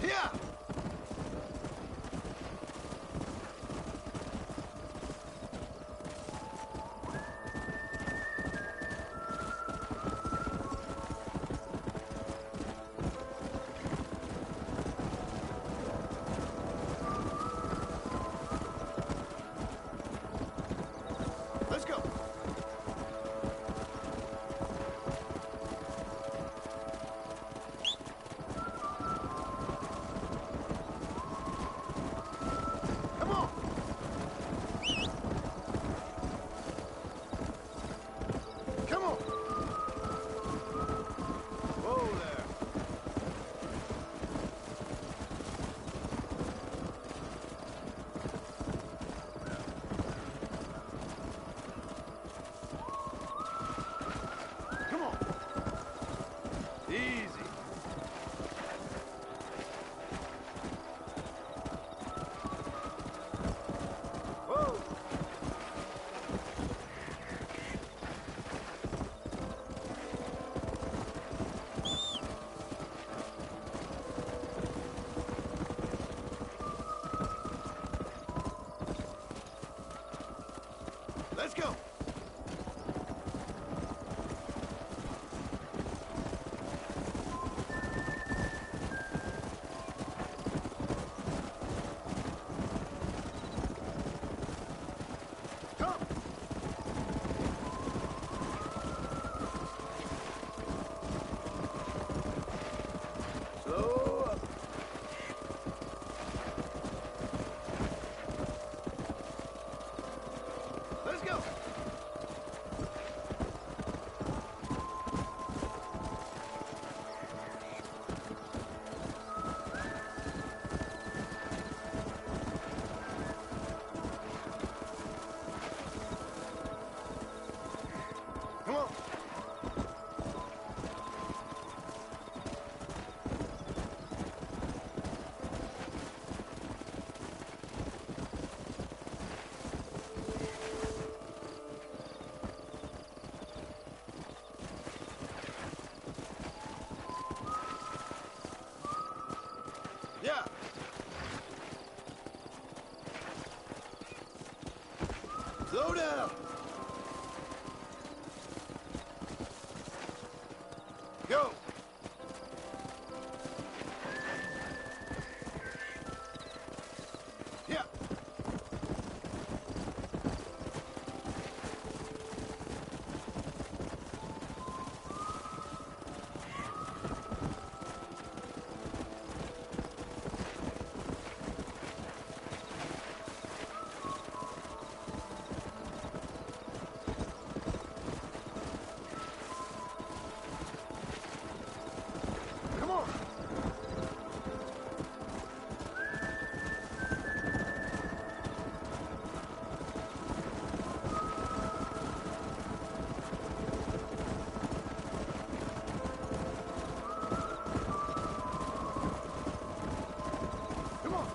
S7: Here. Let's go. Come on. Come on. Whoa there. Come on. Easy. Whoa. Let's go. Come. Slow down! Go! Yeah! Come on! Come on!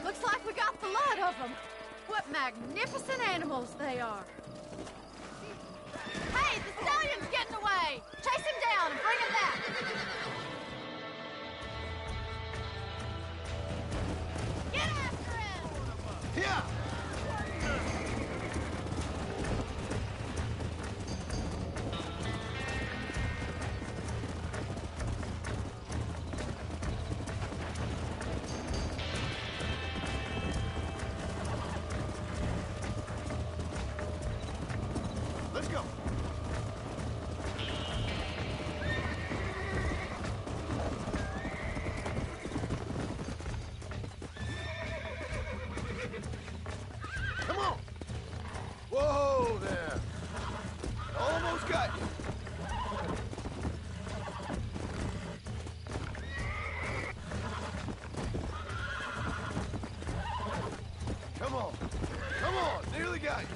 S5: Looks like we got the lot of them. What magnificent animals they are. Hey, the stallion's getting away! Chase him down and bring him back! Get after him!
S7: Yeah! Let's go! Come on! Whoa there! Almost got you! Come on! Come on! Nearly got you!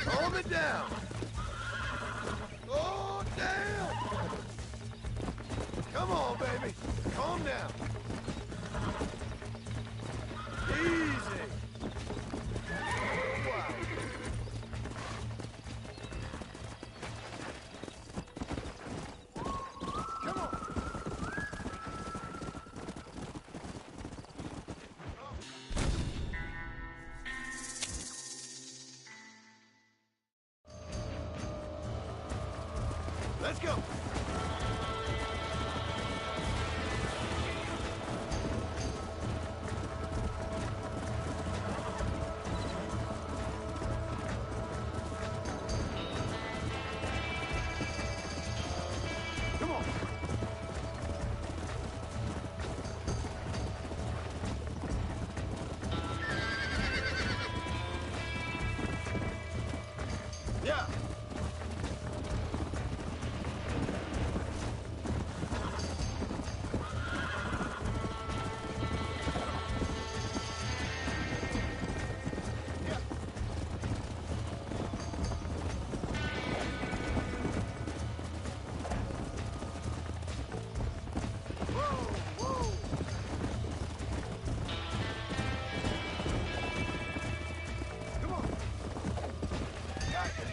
S7: Calm it down! Oh, damn! Come on, baby! Calm down! Easy! Wow. Come on! Let's go! Come on! Yeah! Yeah! Whoa, whoa! Come on! Got it!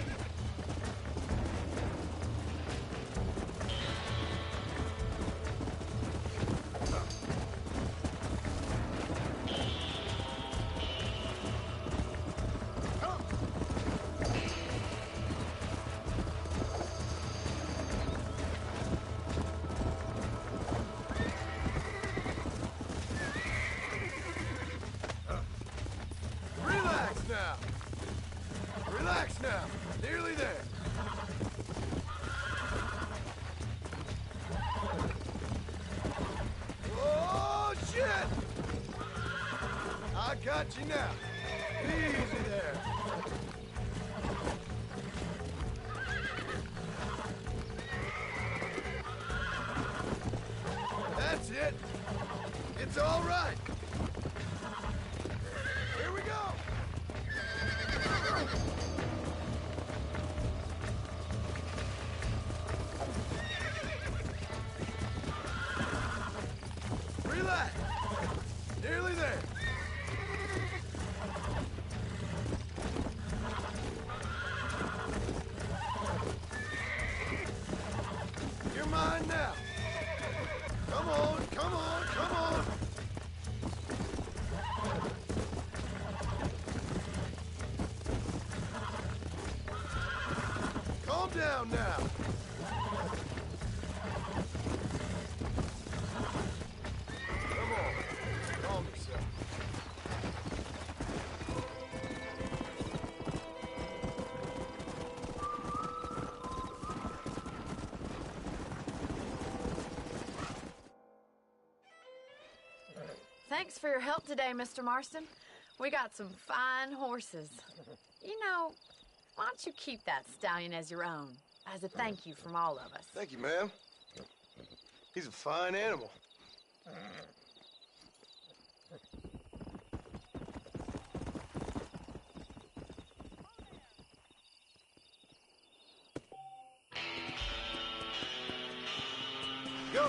S7: Come on! Relax now! Relax now! Nearly there! Oh, shit! I got you now! Easy there! That's it! It's all right! Here we go! Relax! Nearly there! down now. Come on. Calm yourself.
S5: Thanks for your help today, Mr. Marston. We got some fine horses. You know, why don't you keep that stallion as your own, as a thank you from all of us?
S7: Thank you, ma'am. He's a fine animal. Go!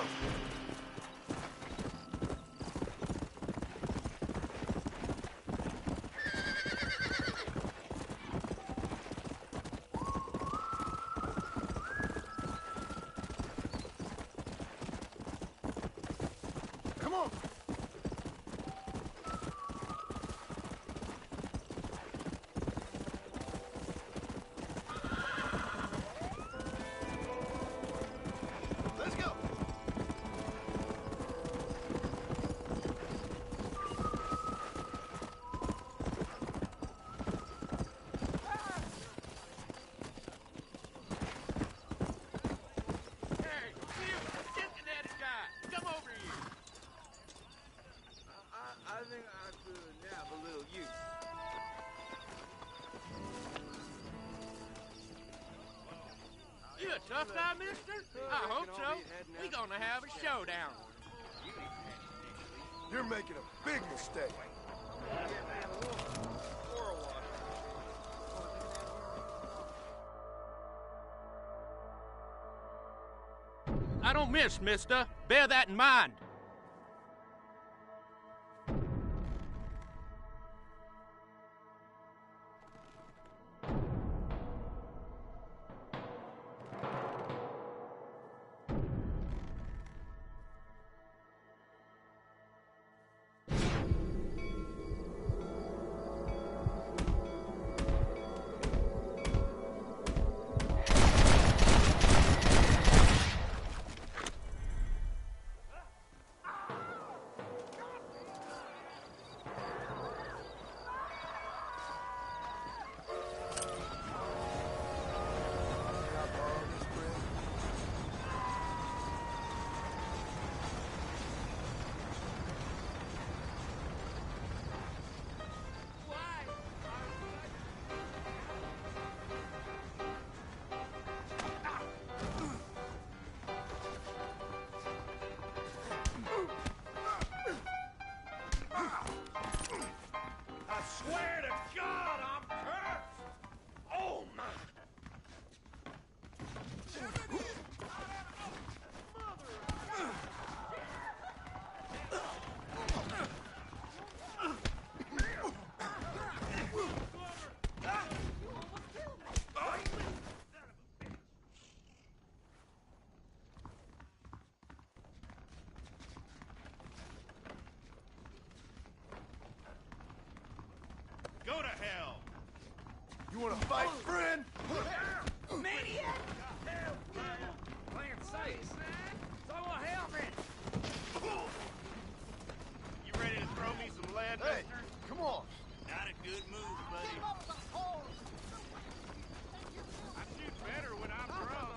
S7: Come on! Let's go!
S6: Hey, you Cincinnati guy, come over here.
S11: I think I could nab a little use.
S8: You a tough guy, mister? I hope so. We gonna have a showdown.
S7: You're making a big mistake.
S8: I don't miss, mister. Bear that in mind.
S9: I swear to God, I'm cursed! Oh, my! Go to hell!
S7: You wanna fight, friend?
S8: Maniac! Playing safe. So help me. You ready to throw me some lead,
S7: Hey,
S8: mister?
S7: come on.
S8: Not a good move, buddy. I shoot better when I'm drunk.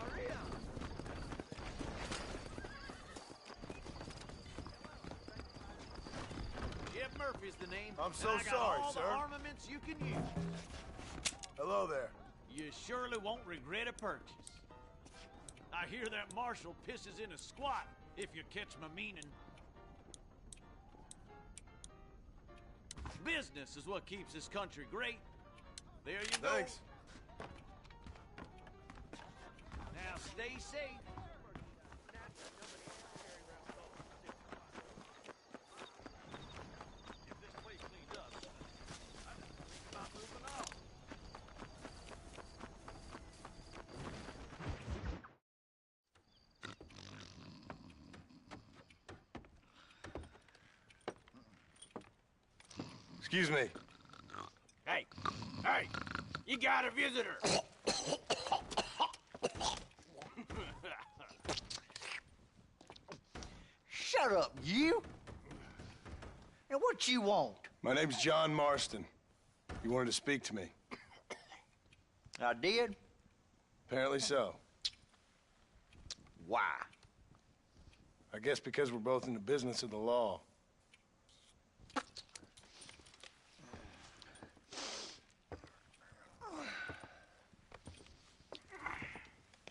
S8: Jeb Murphy's the name.
S7: I'm so
S8: and I got
S7: sorry,
S8: all
S7: sir.
S8: the armaments you can use.
S7: Hello there.
S13: You surely won't regret a purchase. I hear that marshal pisses in a squat, if you catch my meaning. Business is what keeps this country great. There you go.
S7: Thanks.
S13: Now stay safe. If this place cleans up, I just think about moving on.
S7: Excuse me.
S8: Hey, you got a visitor.
S14: Shut up, you! And what you want?
S7: My name's John Marston. You wanted to speak to me.
S14: I did?
S7: Apparently so.
S14: Why?
S7: I guess because we're both in the business of the law.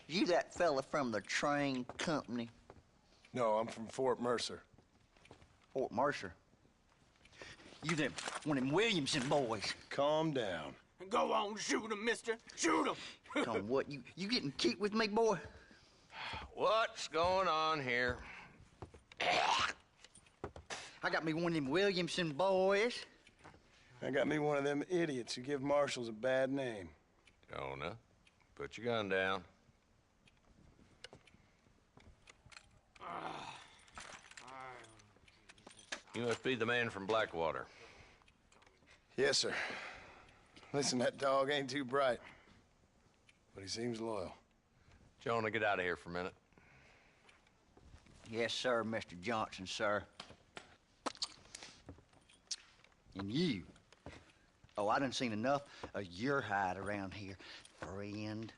S14: You that fella from the train company?
S7: No, I'm from Fort Mercer.
S14: Fort Mercer? You them one of them Williamson boys.
S7: Calm down.
S8: Go on, shoot him, mister. Shoot him.
S14: Come on, what? You getting keep with me, boy?
S15: What's going on here?
S14: I got me one of them Williamson boys.
S7: I got me one of them idiots who give marshals a bad name.
S15: Jonah, put your gun down. You must be the man from Blackwater.
S7: Yes, sir. Listen, that dog ain't too bright, but he seems loyal.
S15: Jonah, get out of here for a minute.
S14: Yes, sir, Mr. Johnson, sir. And you. Oh, I done seen enough of your hide around here, friend.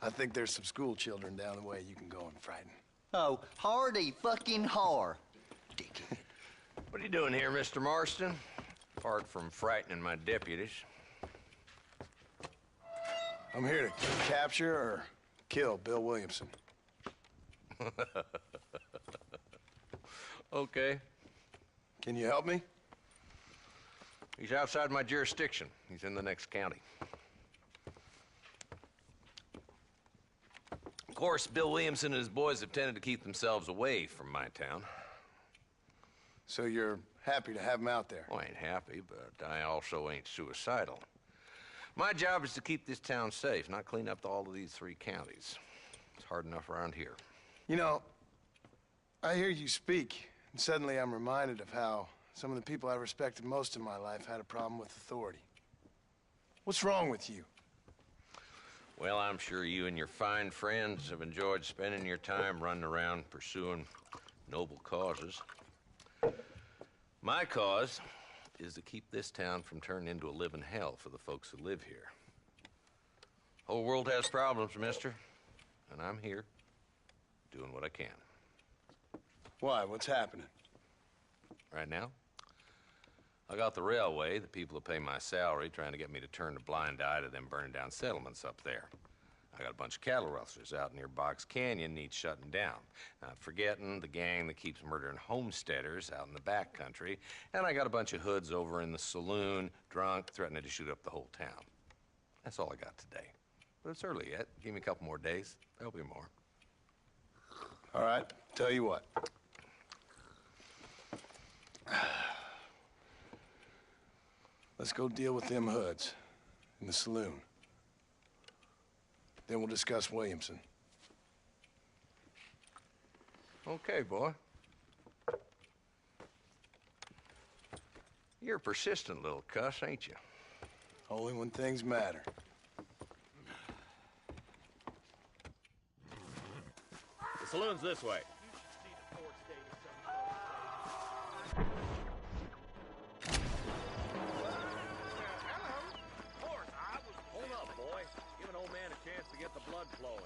S7: I think there's some school children down the way you can go and frighten.
S14: Oh, hardy fucking har. Dickhead.
S15: What are you doing here, Mr. Marston? Apart from frightening my deputies.
S7: I'm here to capture or kill Bill Williamson.
S15: Okay.
S7: Can you help me?
S15: He's outside my jurisdiction. He's in the next county. Of course, Bill Williamson and his boys have tended to keep themselves away from my town.
S7: So you're happy to have him out there?
S15: Well, I ain't happy, but I also ain't suicidal. My job is to keep this town safe, not clean up all of these 3 counties. It's hard enough around here.
S7: You know, I hear you speak, and suddenly I'm reminded of how some of the people I respected most in my life had a problem with authority. What's wrong with you?
S15: Well, I'm sure you and your fine friends have enjoyed spending your time running around pursuing noble causes. My cause is to keep this town from turning into a living hell for the folks who live here. Whole world has problems, mister, and I'm here doing what I can.
S7: Why? What's happening?
S15: Right now, I got the railway, the people who pay my salary, trying to get me to turn a blind eye to them burning down settlements up there. I got a bunch of cattle rustlers out near Box Canyon needs shutting down. Not forgetting the gang that keeps murdering homesteaders out in the back country. And I got a bunch of hoods over in the saloon, drunk, threatening to shoot up the whole town. That's all I got today. But it's early yet. Give me a couple more days. There'll be more.
S7: All right, tell you what. Let's go deal with them hoods in the saloon. Then we'll discuss Williamson.
S15: Okay, boy. You're a persistent little cuss, ain't you?
S7: Only when things matter.
S16: The saloon's this way. To get the blood flowing.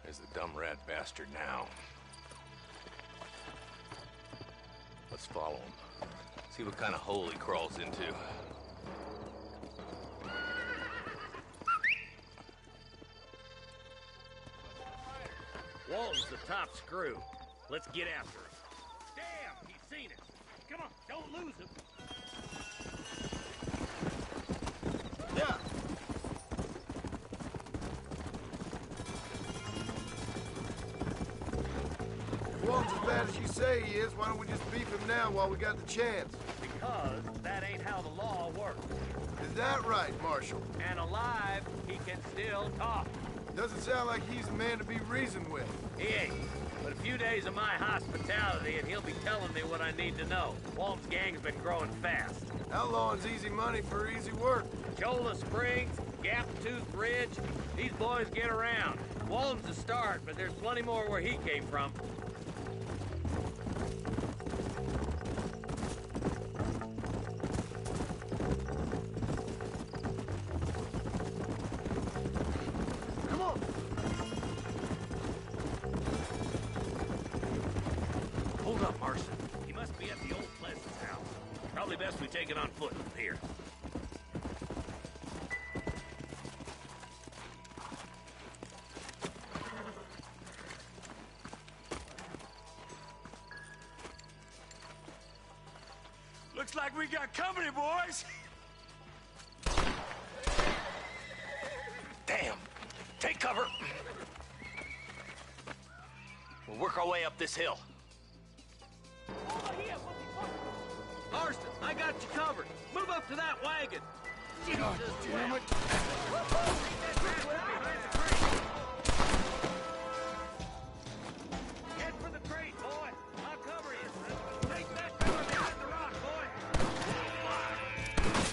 S15: There's the dumb rat bastard now. Let's follow him. See what kind of hole he crawls into.
S16: Walton's the top screw. Let's get after him. Damn, he's seen it. Come on, don't lose him.
S7: Yeah.
S11: If Walton's as bad as you say he is, why don't we just beef him now while we got the chance?
S16: Because that ain't how the law works.
S11: Is that right, Marshal?
S16: And alive, he can still talk.
S7: Doesn't sound like he's the man to be reasoned with.
S16: He ain't. But a few days of my hospitality and he'll be telling me what I need to know. Walton's gang's been growing fast.
S7: Outlawing's easy money for easy work.
S16: Cholla Springs, Gap Tooth Ridge, these boys get around. Walton's the start, but there's plenty more where he came from. Hold up, Marston. He must be at the old Pleasance house. Probably best we take it on foot from here.
S13: Looks like we got company, boys.
S16: Damn! Take cover! We'll work our way up this hill.
S8: Marston, I got you covered. Move up to that wagon.
S7: God damn it.
S16: Head for the crate, boy. I'll cover you. Take that cover behind the rock, boy.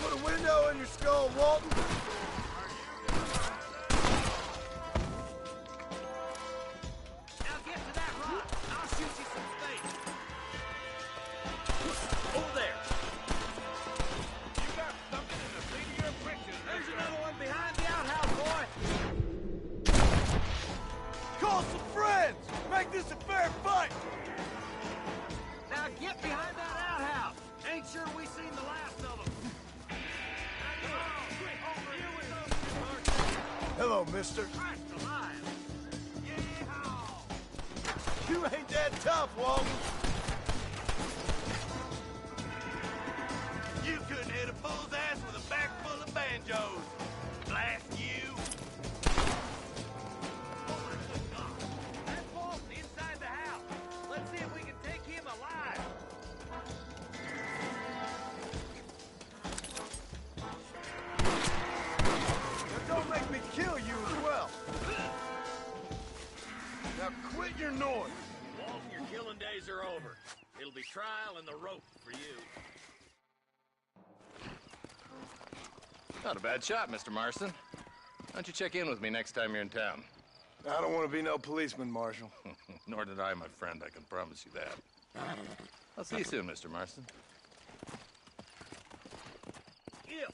S7: Put a window in your skull, Walton.
S8: Now get to that rock. I'll shoot you some space. Over there.
S11: You got something in the seat of your britches.
S8: There's another one behind the outhouse, boy.
S7: Call some friends. Make this a fair fight.
S8: Now get behind that outhouse. Ain't sure we seen the last of them.
S7: Hello, mister.
S8: Christ alive.
S7: You ain't that tough, Walton.
S11: You couldn't hit a bull's ass with a bag full of banjos. Blast you.
S16: That's Walton inside the house. Let's see if we can take him alive.
S7: Now don't make me kill you as well. Now quit your noise.
S16: Walton, your killing days are over. It'll be trial and the rope for you.
S15: Not a bad shot, Mr. Marston. Why don't you check in with me next time you're in town?
S7: I don't want to be no policeman, Marshal.
S15: Nor did I, my friend. I can promise you that. I'll see you soon, Mr. Marston.
S8: Yep.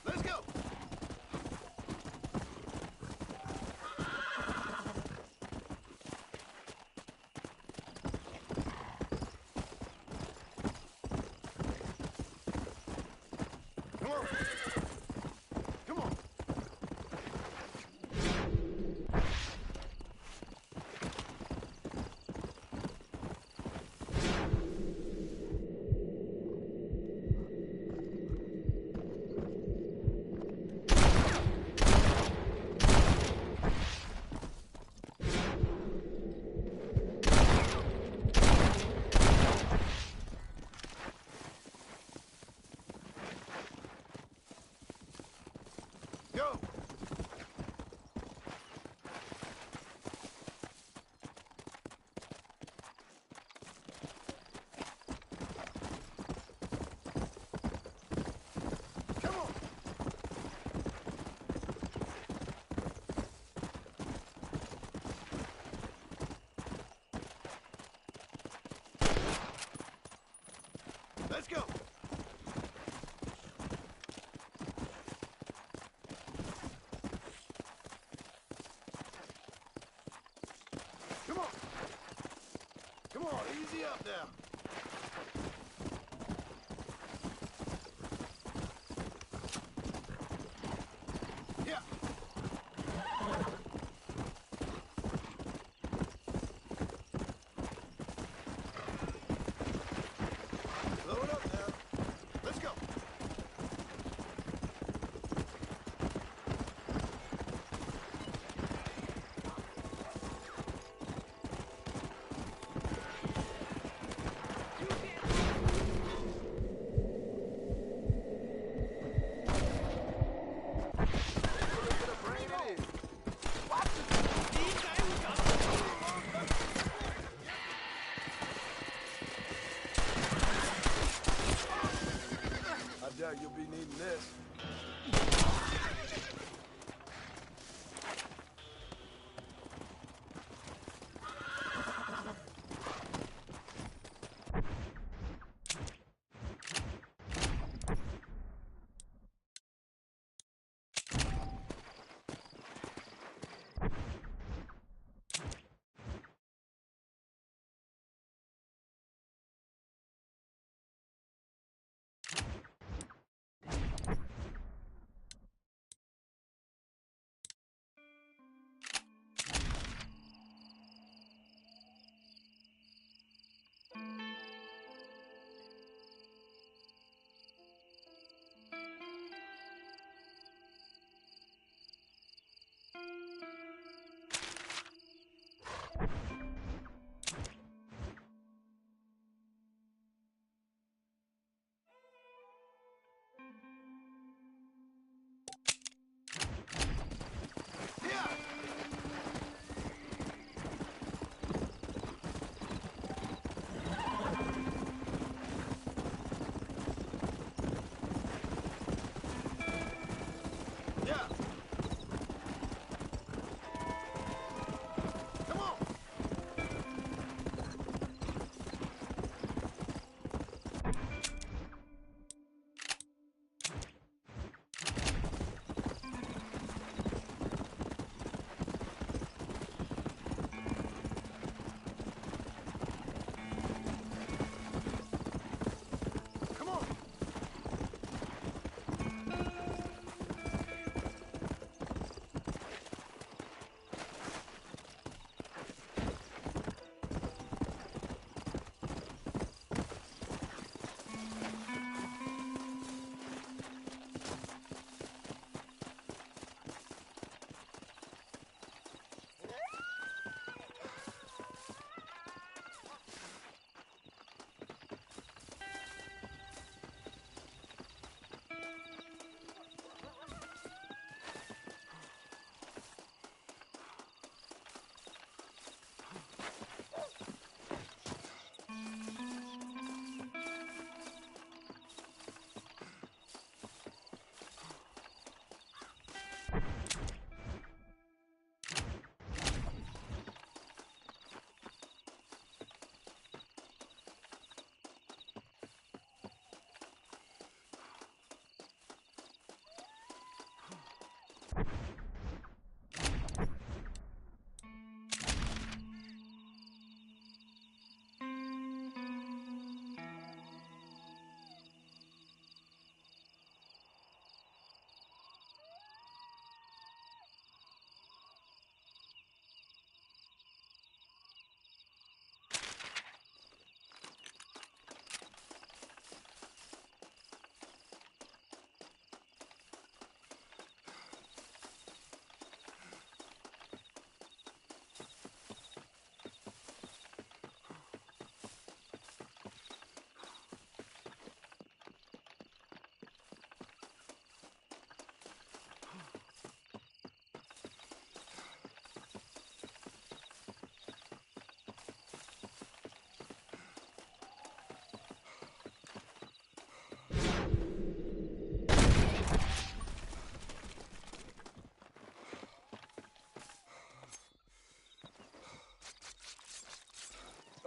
S7: Let's go. Come on. Come on. Go. Come on. Let's go.
S11: up now. Yeah. Load up now. Let's go. I doubt you'll be needing this.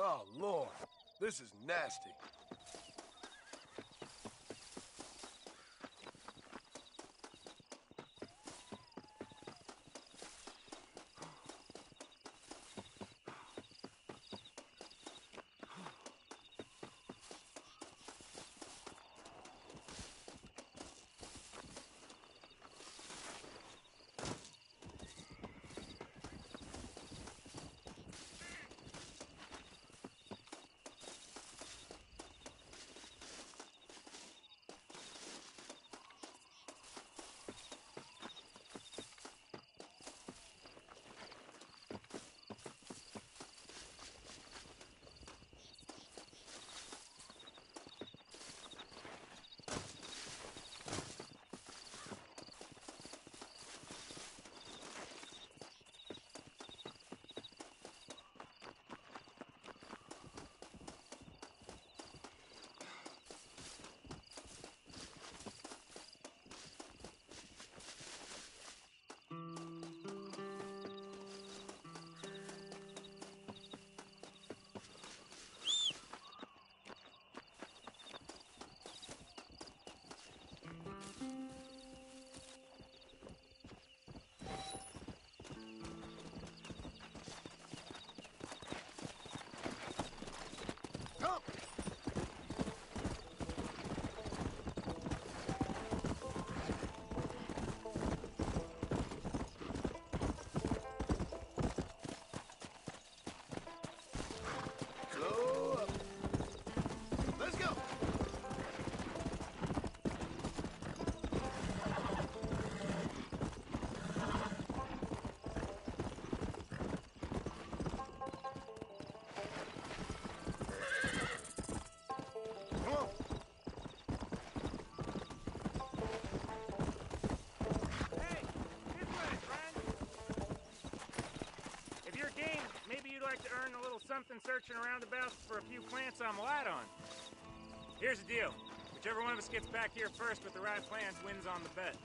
S11: Oh, Lord. This is nasty.
S17: something searching around about for a few plants I'm light on. Here's the deal. Whichever one of us gets back here first with the right plans wins on the bet.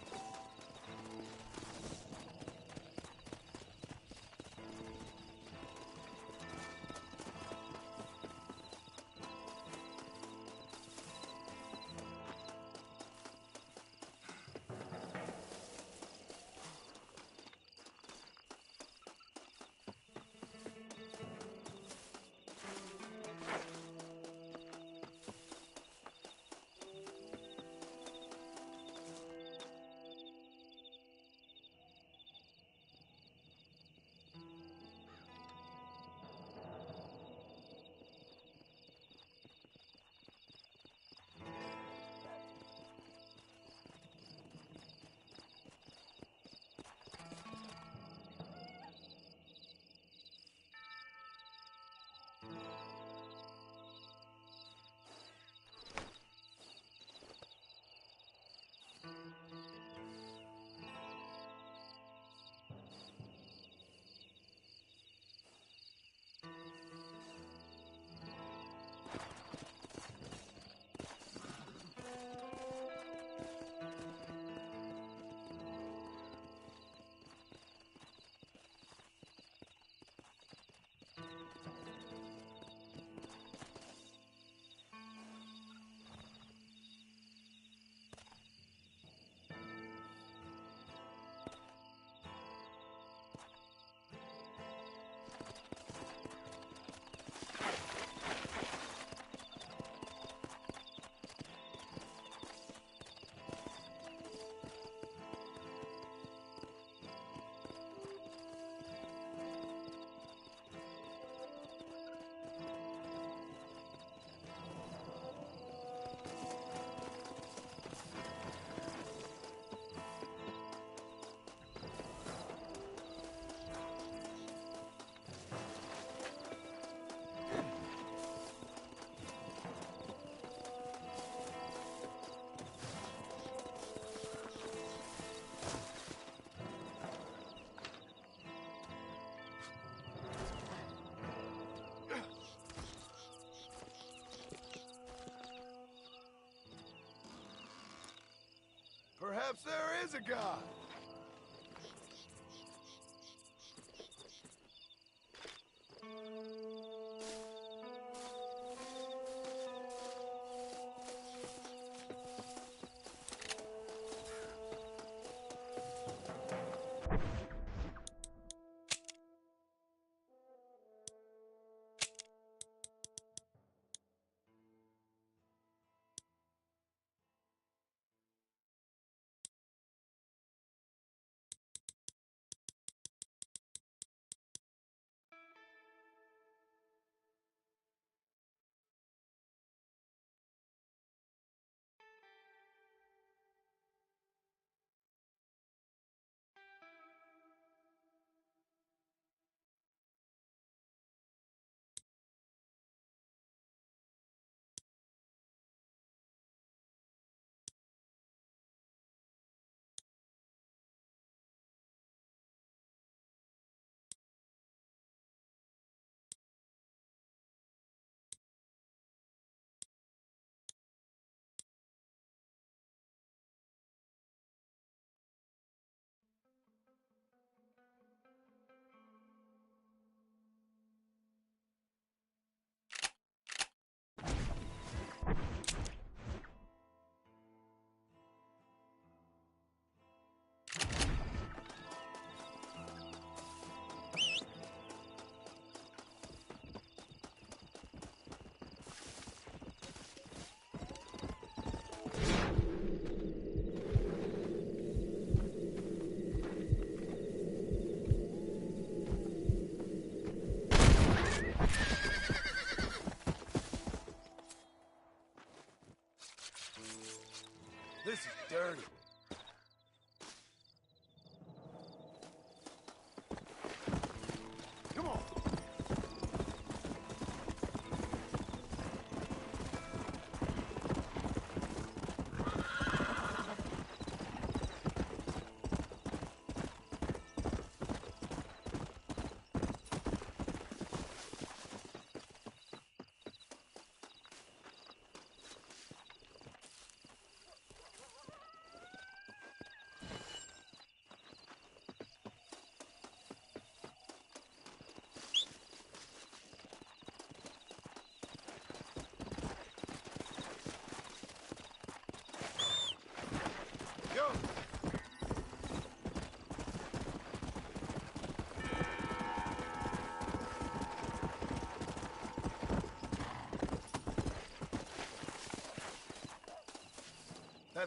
S7: Perhaps there is a God.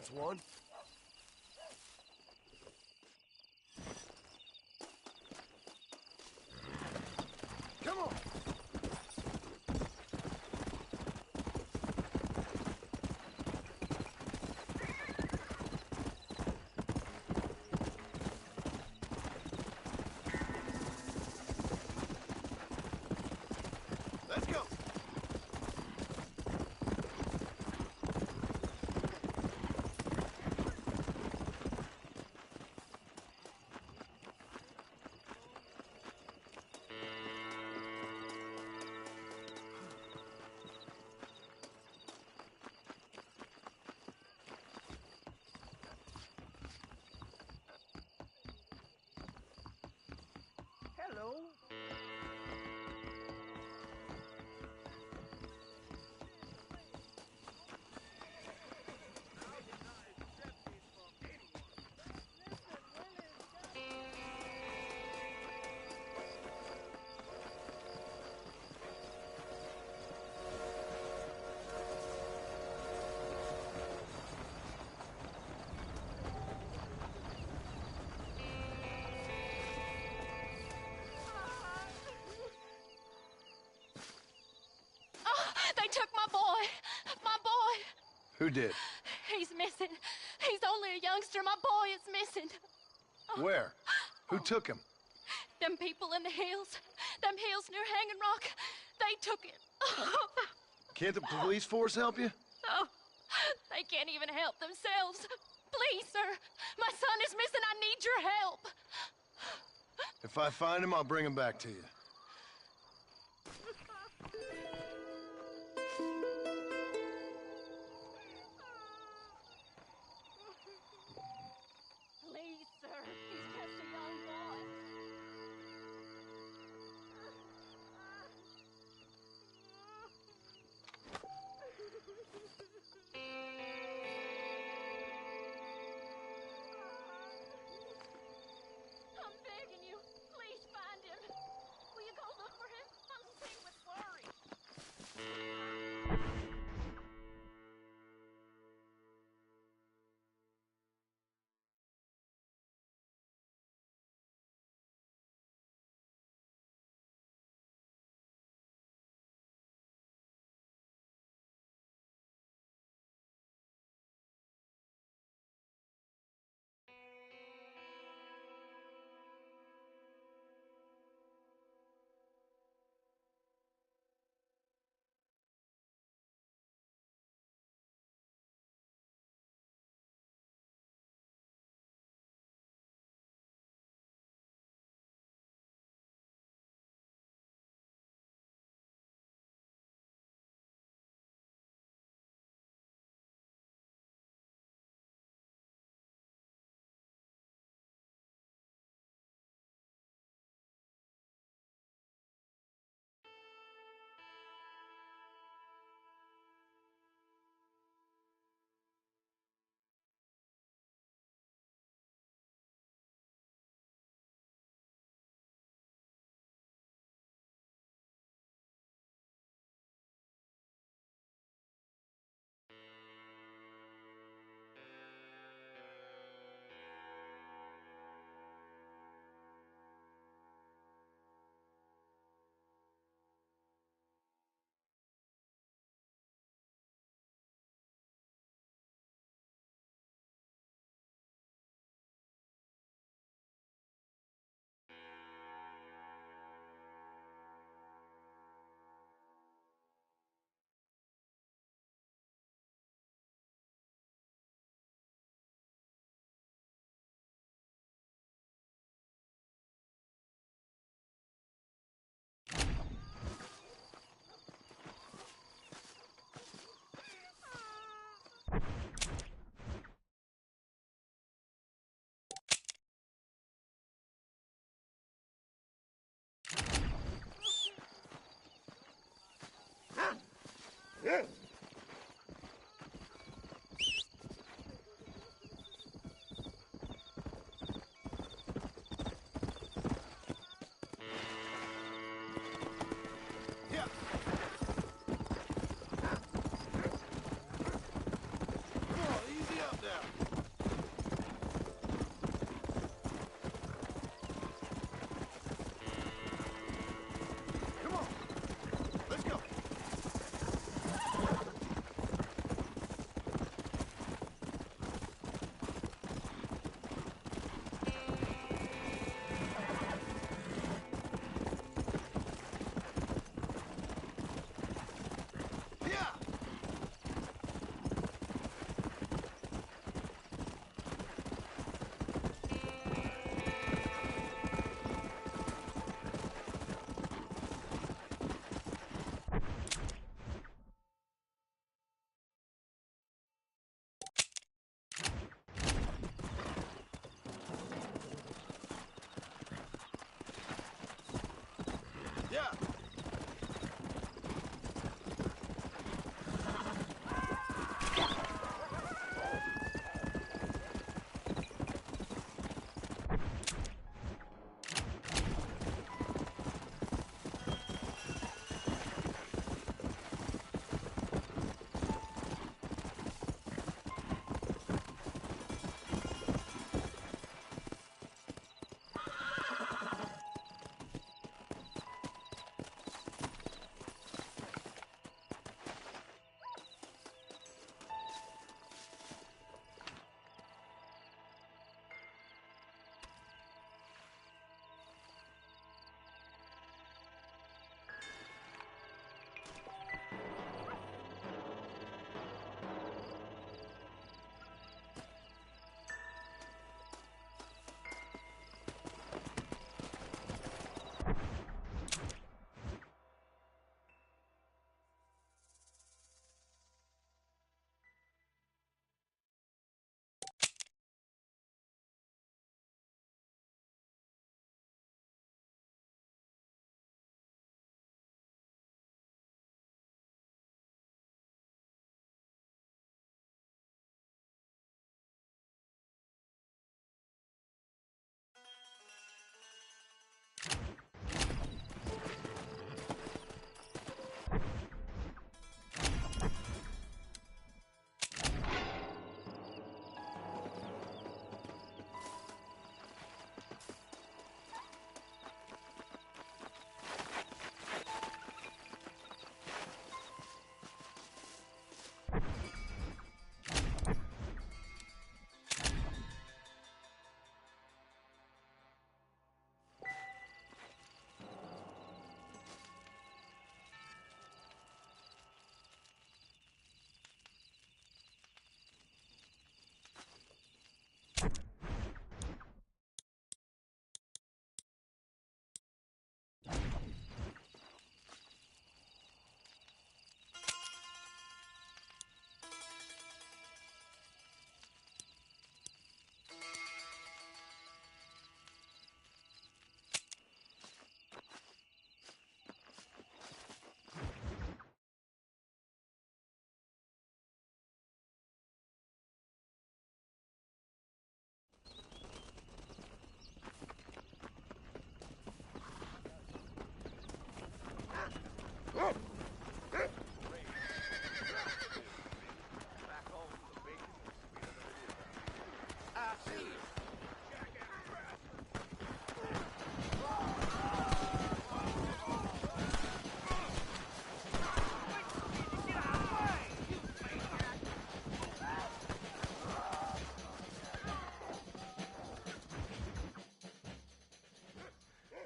S7: That's one. Come on! Let's go!
S8: Hello.
S18: They took my boy. My boy.
S7: Who did?
S18: He's missing. He's only a youngster. My boy is missing.
S7: Where? Who took him?
S18: Them people in the hills. Them hills near Hanging Rock. They took him.
S7: Can't the police force help you?
S18: Oh, they can't even help themselves. Please, sir. My son is missing. I need your help.
S7: If I find him, I'll bring him back to you.
S18: Please, sir. He's just a young boy. I'm begging you. Please find him. Will you go look for him? I'm sick with worry.
S7: Easy up now.
S11: Yeah.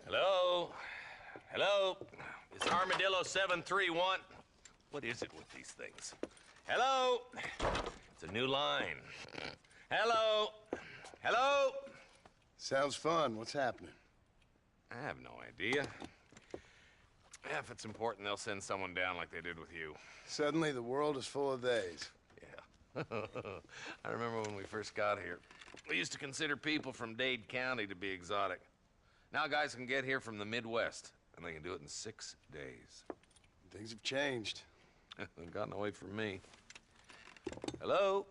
S15: Hello? Hello? Is Armadillo 731? What is it with these things? Hello? It's a new line. Hello? Hello?
S7: Sounds fun. What's happening?
S15: I have no idea. Yeah, if it's important, they'll send someone down like they did with you.
S7: Suddenly, the world is full of theys.
S15: Yeah. I remember when we first got here. We used to consider people from Dade County to be exotic. Now guys can get here from the Midwest, and they can do it in 6 days.
S7: Things have changed.
S15: They've gotten away from me. Hello?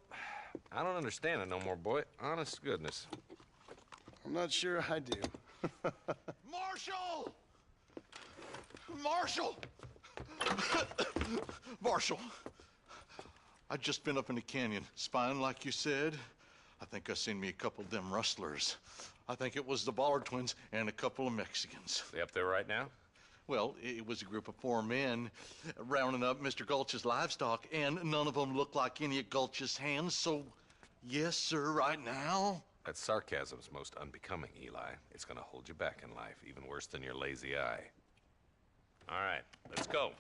S15: I don't understand it no more, boy. Honest to goodness.
S7: I'm not sure I do.
S11: Marshall! Marshall! Marshall! I just been up in the canyon, spying like you said. I think I seen me a couple of them rustlers. I think it was the Ballard twins and a couple of Mexicans.
S15: They up there right now?
S11: Well, it was a group of 4 men rounding up Mr. Gulch's livestock, and none of them looked like any of Gulch's hands, so yes, sir, right now.
S15: That sarcasm's most unbecoming, Eli. It's gonna hold you back in life, even worse than your lazy eye. All right, let's go.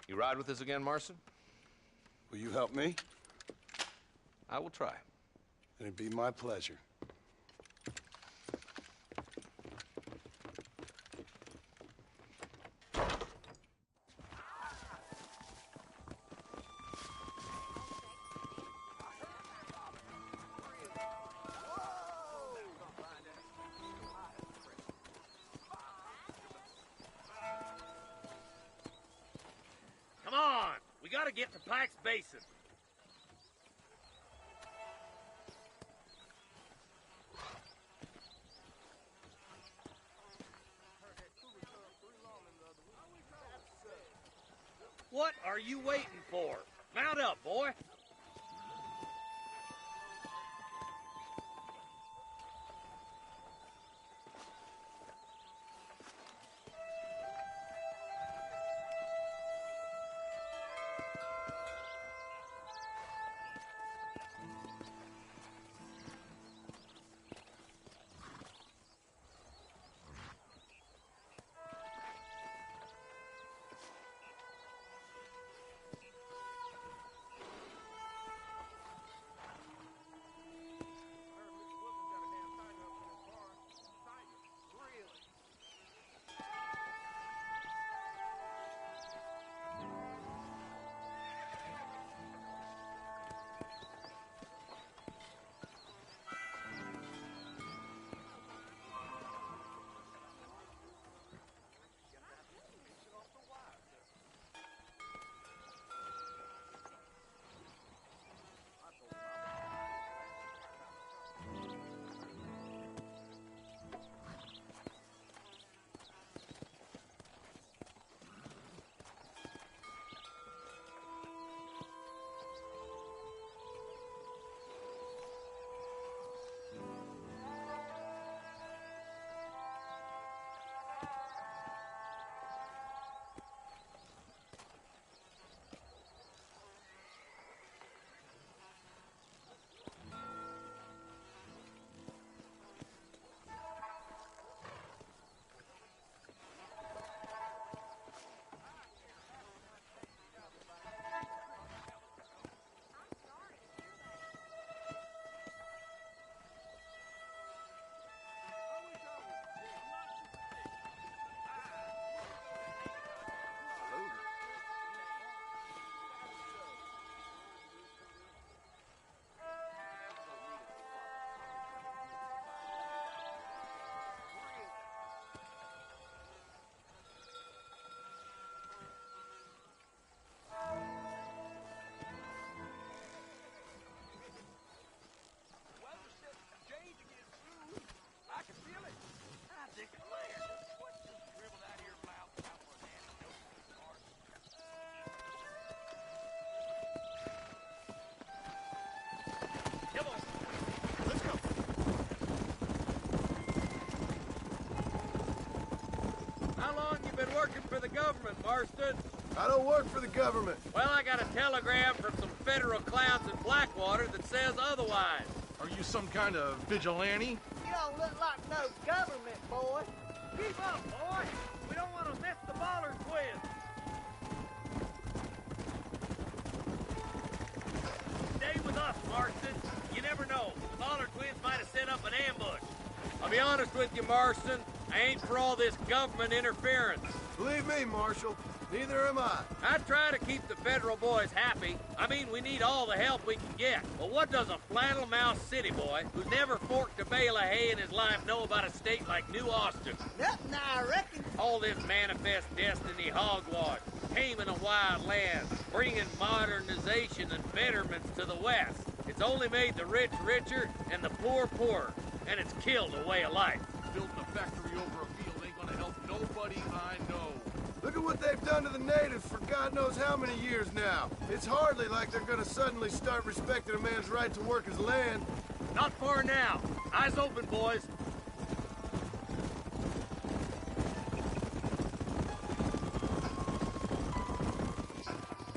S15: You ride with us again, Marson?
S7: Will you help me?
S15: I will try.
S7: It'd be my pleasure.
S16: gotta get to Pike's Basin. What are you waiting for? Mount up, boy. Been working for the government, Marston.
S7: I don't work for the government.
S16: Well, I got a telegram from some federal clowns in Blackwater that says otherwise.
S11: Are you some kind of vigilante?
S8: You don't look like no government, boy. Keep up, boy. We don't want to miss the baller quiz.
S16: Stay with us, Marston. You never know. The Baller Twins might have set up an ambush. I'll be honest with you, Marston. I ain't for all this government interference.
S7: Believe me, Marshal, neither am I.
S16: I try to keep the federal boys happy. I mean, we need all the help we can get. But what does a flannel-mouthed city boy who's never forked a bale of hay in his life know about a state like New Austin?
S8: Nothing, I reckon.
S16: All this manifest destiny hogwash, taming a wild land, bringing modernization and betterments to the West. It's only made the rich richer and the poor poorer, and it's killed a way of life.
S11: Building a factory over a field ain't gonna help nobody I know.
S7: Look at what they've done to the natives for God knows how many years now. It's hardly like they're gonna suddenly start respecting a man's right to work his land.
S16: Not far now. Eyes open, boys.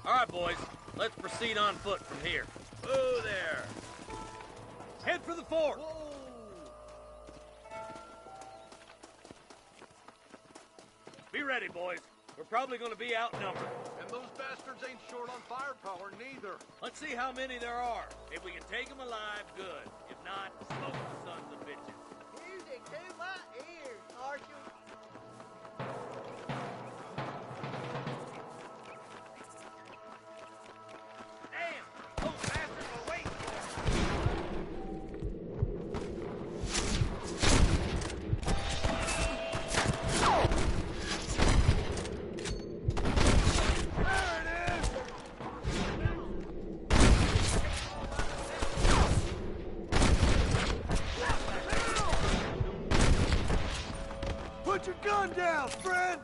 S16: All right, boys. Let's proceed on foot from here.
S13: Whoa there.
S16: Head for the fort.
S13: Whoa.
S16: Be ready, boys. We're probably going to be outnumbered.
S11: And those bastards ain't short on firepower, neither.
S16: Let's see how many there are. If we can take them alive, good. If not, smoke the sons of bitches.
S8: Music to my ears, Marshal.
S16: Damn! Those bastards are waiting.
S8: Put your gun down, friend!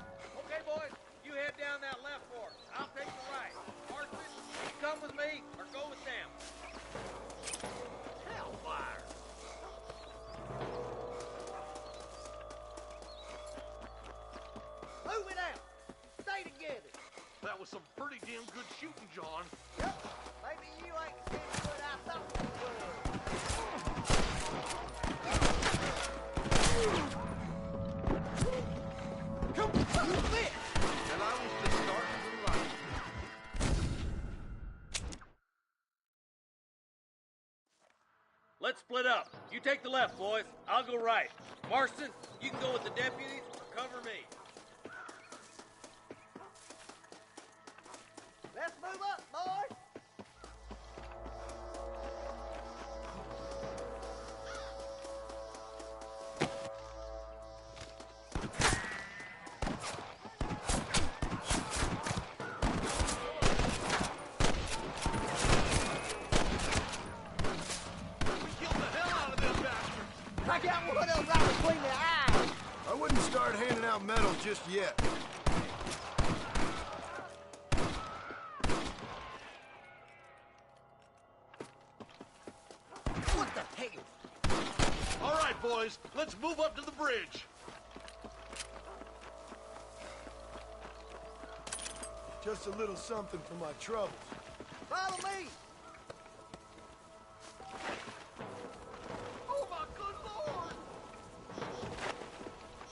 S16: Okay, boys, you head down that left fork. I'll take the right. Marston, you come with me or go with them. Hellfire!
S8: Move it out! Stay together!
S11: That was some pretty damn good shooting, John.
S8: Yep. Maybe you ain't steady what I thought you were. Come on, you bitch!
S11: And I was just starting to like.
S16: Let's split up. You take the left, boys. I'll go right. Marston, you can go with the deputies or cover me.
S8: Let's move up, boys! I got one of them right between the eyes!
S7: I wouldn't start handing out medals just yet.
S8: What the hell?
S11: All right, boys, let's move up to the bridge.
S7: Just a little something for my troubles.
S8: Follow me!
S11: Oh, my good lord!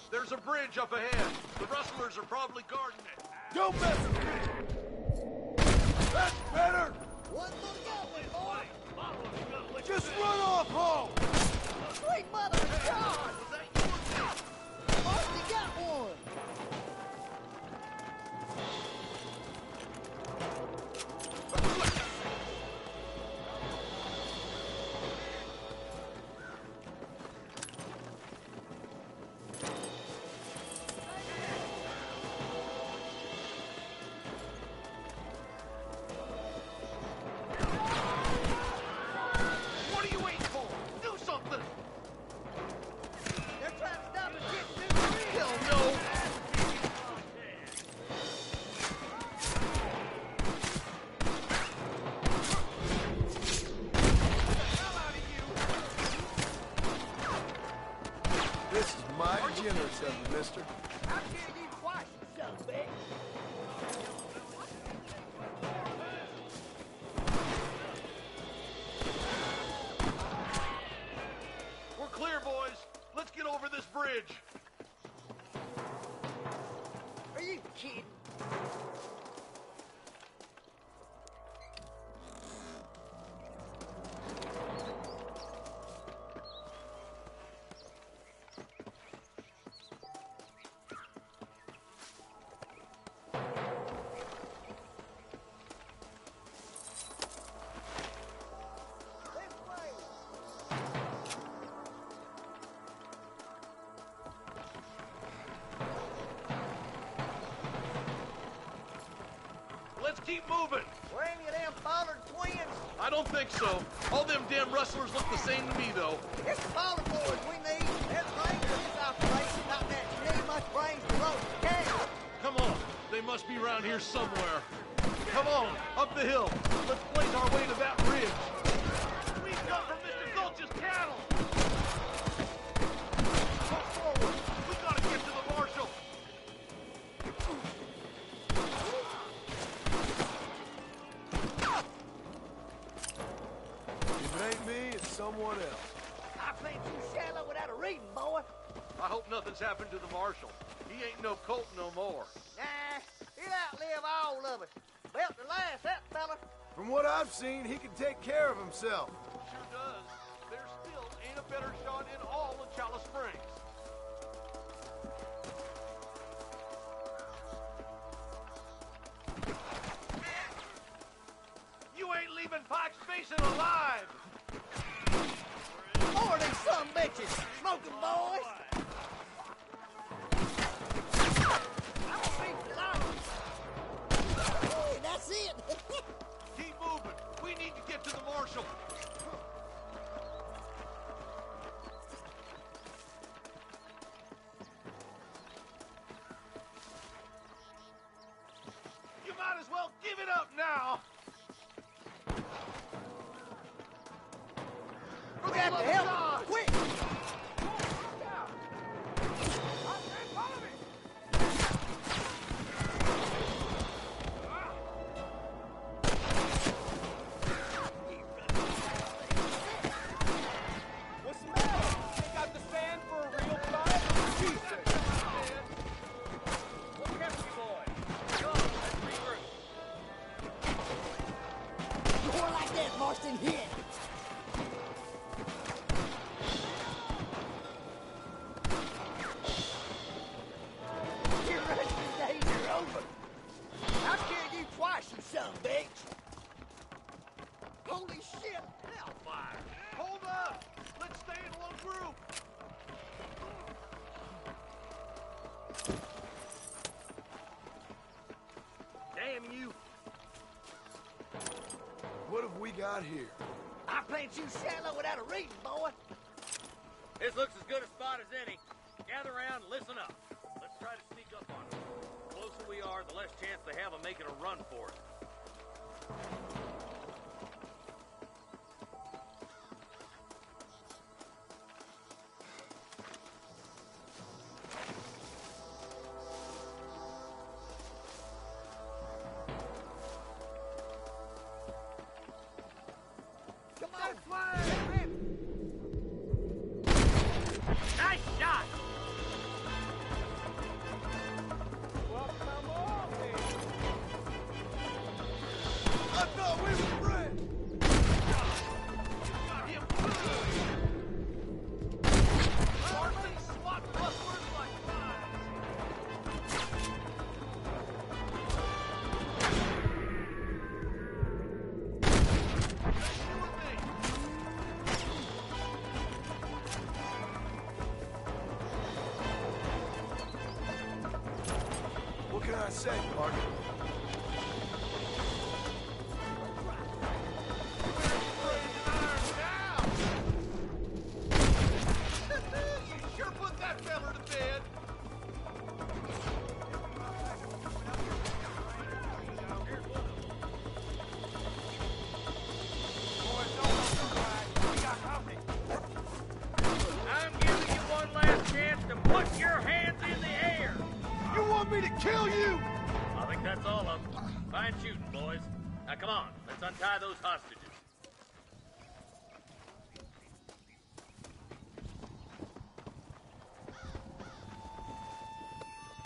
S11: There's a bridge up ahead. The rustlers are probably guarding it.
S7: Don't mess with me! That's better!
S8: One more going, boy!
S7: Just run off home!
S8: Sweet mother of God! Marcy got one!
S11: What are you waiting for? Do something!
S8: They're trying to stop us getting through the bridge!
S11: Hell no!
S7: This is mighty generous of you, mister.
S8: I'll kill you twice, you son of a bitch!
S11: We're clear, boys. Let's get over this bridge.
S8: Are you kidding? This way!
S11: Let's keep moving.
S8: Were any of them Bollard twins?
S11: I don't think so. All them damn rustlers look the same to me, though.
S8: It's the Bollard boys we need. There's brains in this operation, not that you need much brains to roast a cow.
S11: Come on. They must be around here somewhere. Come on, up the hill. Let's blaze our way to that ridge. We come from Mr. Gulch's cattle. Come forward. We gotta get to the marshal.
S7: If it ain't me, it's someone else.
S8: I think you shallow without a reading, boy.
S11: I hope nothing's happened to the marshal. He ain't no colt no more.
S8: Nah, he'll outlive all of us. Well, the last, that fella.
S7: From what I've seen, he can take care of himself.
S11: Sure does. There still ain't a better shot in all of Chalice Springs. You ain't leaving Pike's Basin alive!
S8: More of these some bitches. Smoking boys. I'm gonna be alive. Hey, that's it.
S11: Keep moving. We need to get to the marshal.
S8: Get up now!
S2: Look at the hell! Quick!
S8: What's the matter? Think I'm the stand for a real fight?
S16: What kept you, boy? Come on, let's regroup.
S2: More like that, Marston, hit! Your wrestling days are over. I killed you twice, you son of a bitch. Holy shit!
S8: Hellfire! Hold up! Let's stay in one group!
S16: Damn you!
S7: What have we got here?
S2: I plant you shallow without a reason, boy.
S16: This looks as good a spot as any. Gather around and listen up. Let's try to sneak up on them. The closer we are, the less chance they have of making a run for it.
S2: Come on, fly!
S16: Nice shot!
S8: Well, come on, then. I thought we were friends! Got him good! Hardly swat rustlers like
S7: What can I say, partner?
S8: You sure put that feller to bed!
S16: I'm giving you one last chance to put your hands in the air!
S7: You want me to kill you?
S16: I think that's all of them. Fine shooting, boys. Now come on, let's untie those hostages.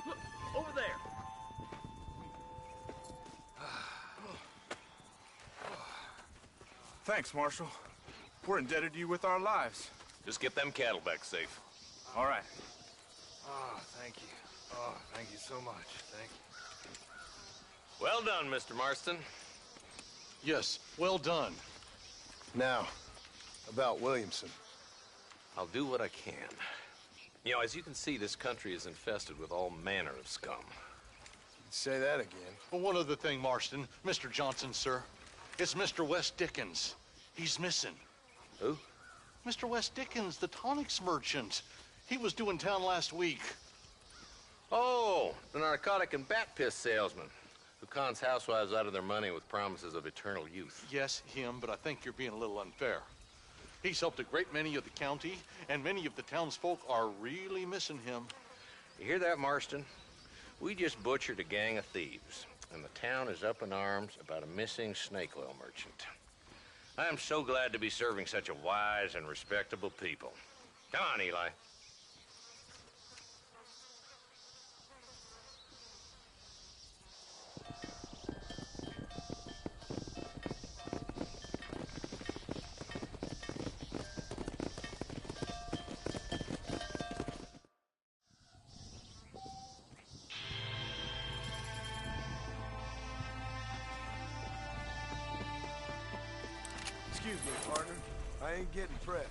S16: Look, over there.
S19: Thanks, Marshal. We're indebted to you with our lives.
S15: Just get them cattle back safe.
S19: All right.
S7: Oh, thank you. Oh, thank you so much. Thank you.
S15: Well done, Mr. Marston.
S11: Yes, well done.
S7: Now, about Williamson.
S15: I'll do what I can. You know, as you can see, this country is infested with all manner of scum.
S7: Say that again.
S11: Well, one other thing, Marston. Mr. Johnson, sir. It's Mr. West Dickens. He's missing.
S15: Who?
S11: Mr. West Dickens, the tonics merchant. He was due in town last week.
S15: Oh, the narcotic and bat piss salesman who cons housewives out of their money with promises of eternal youth.
S11: Yes, him, but I think you're being a little unfair. He's helped a great many of the county, and many of the townsfolk are really missing him.
S15: You hear that, Marston? We just butchered a gang of thieves, and the town is up in arms about a missing snake oil merchant. I am so glad to be serving such a wise and respectable people. Come on, Eli.
S7: Excuse me, partner. I ain't getting fresh.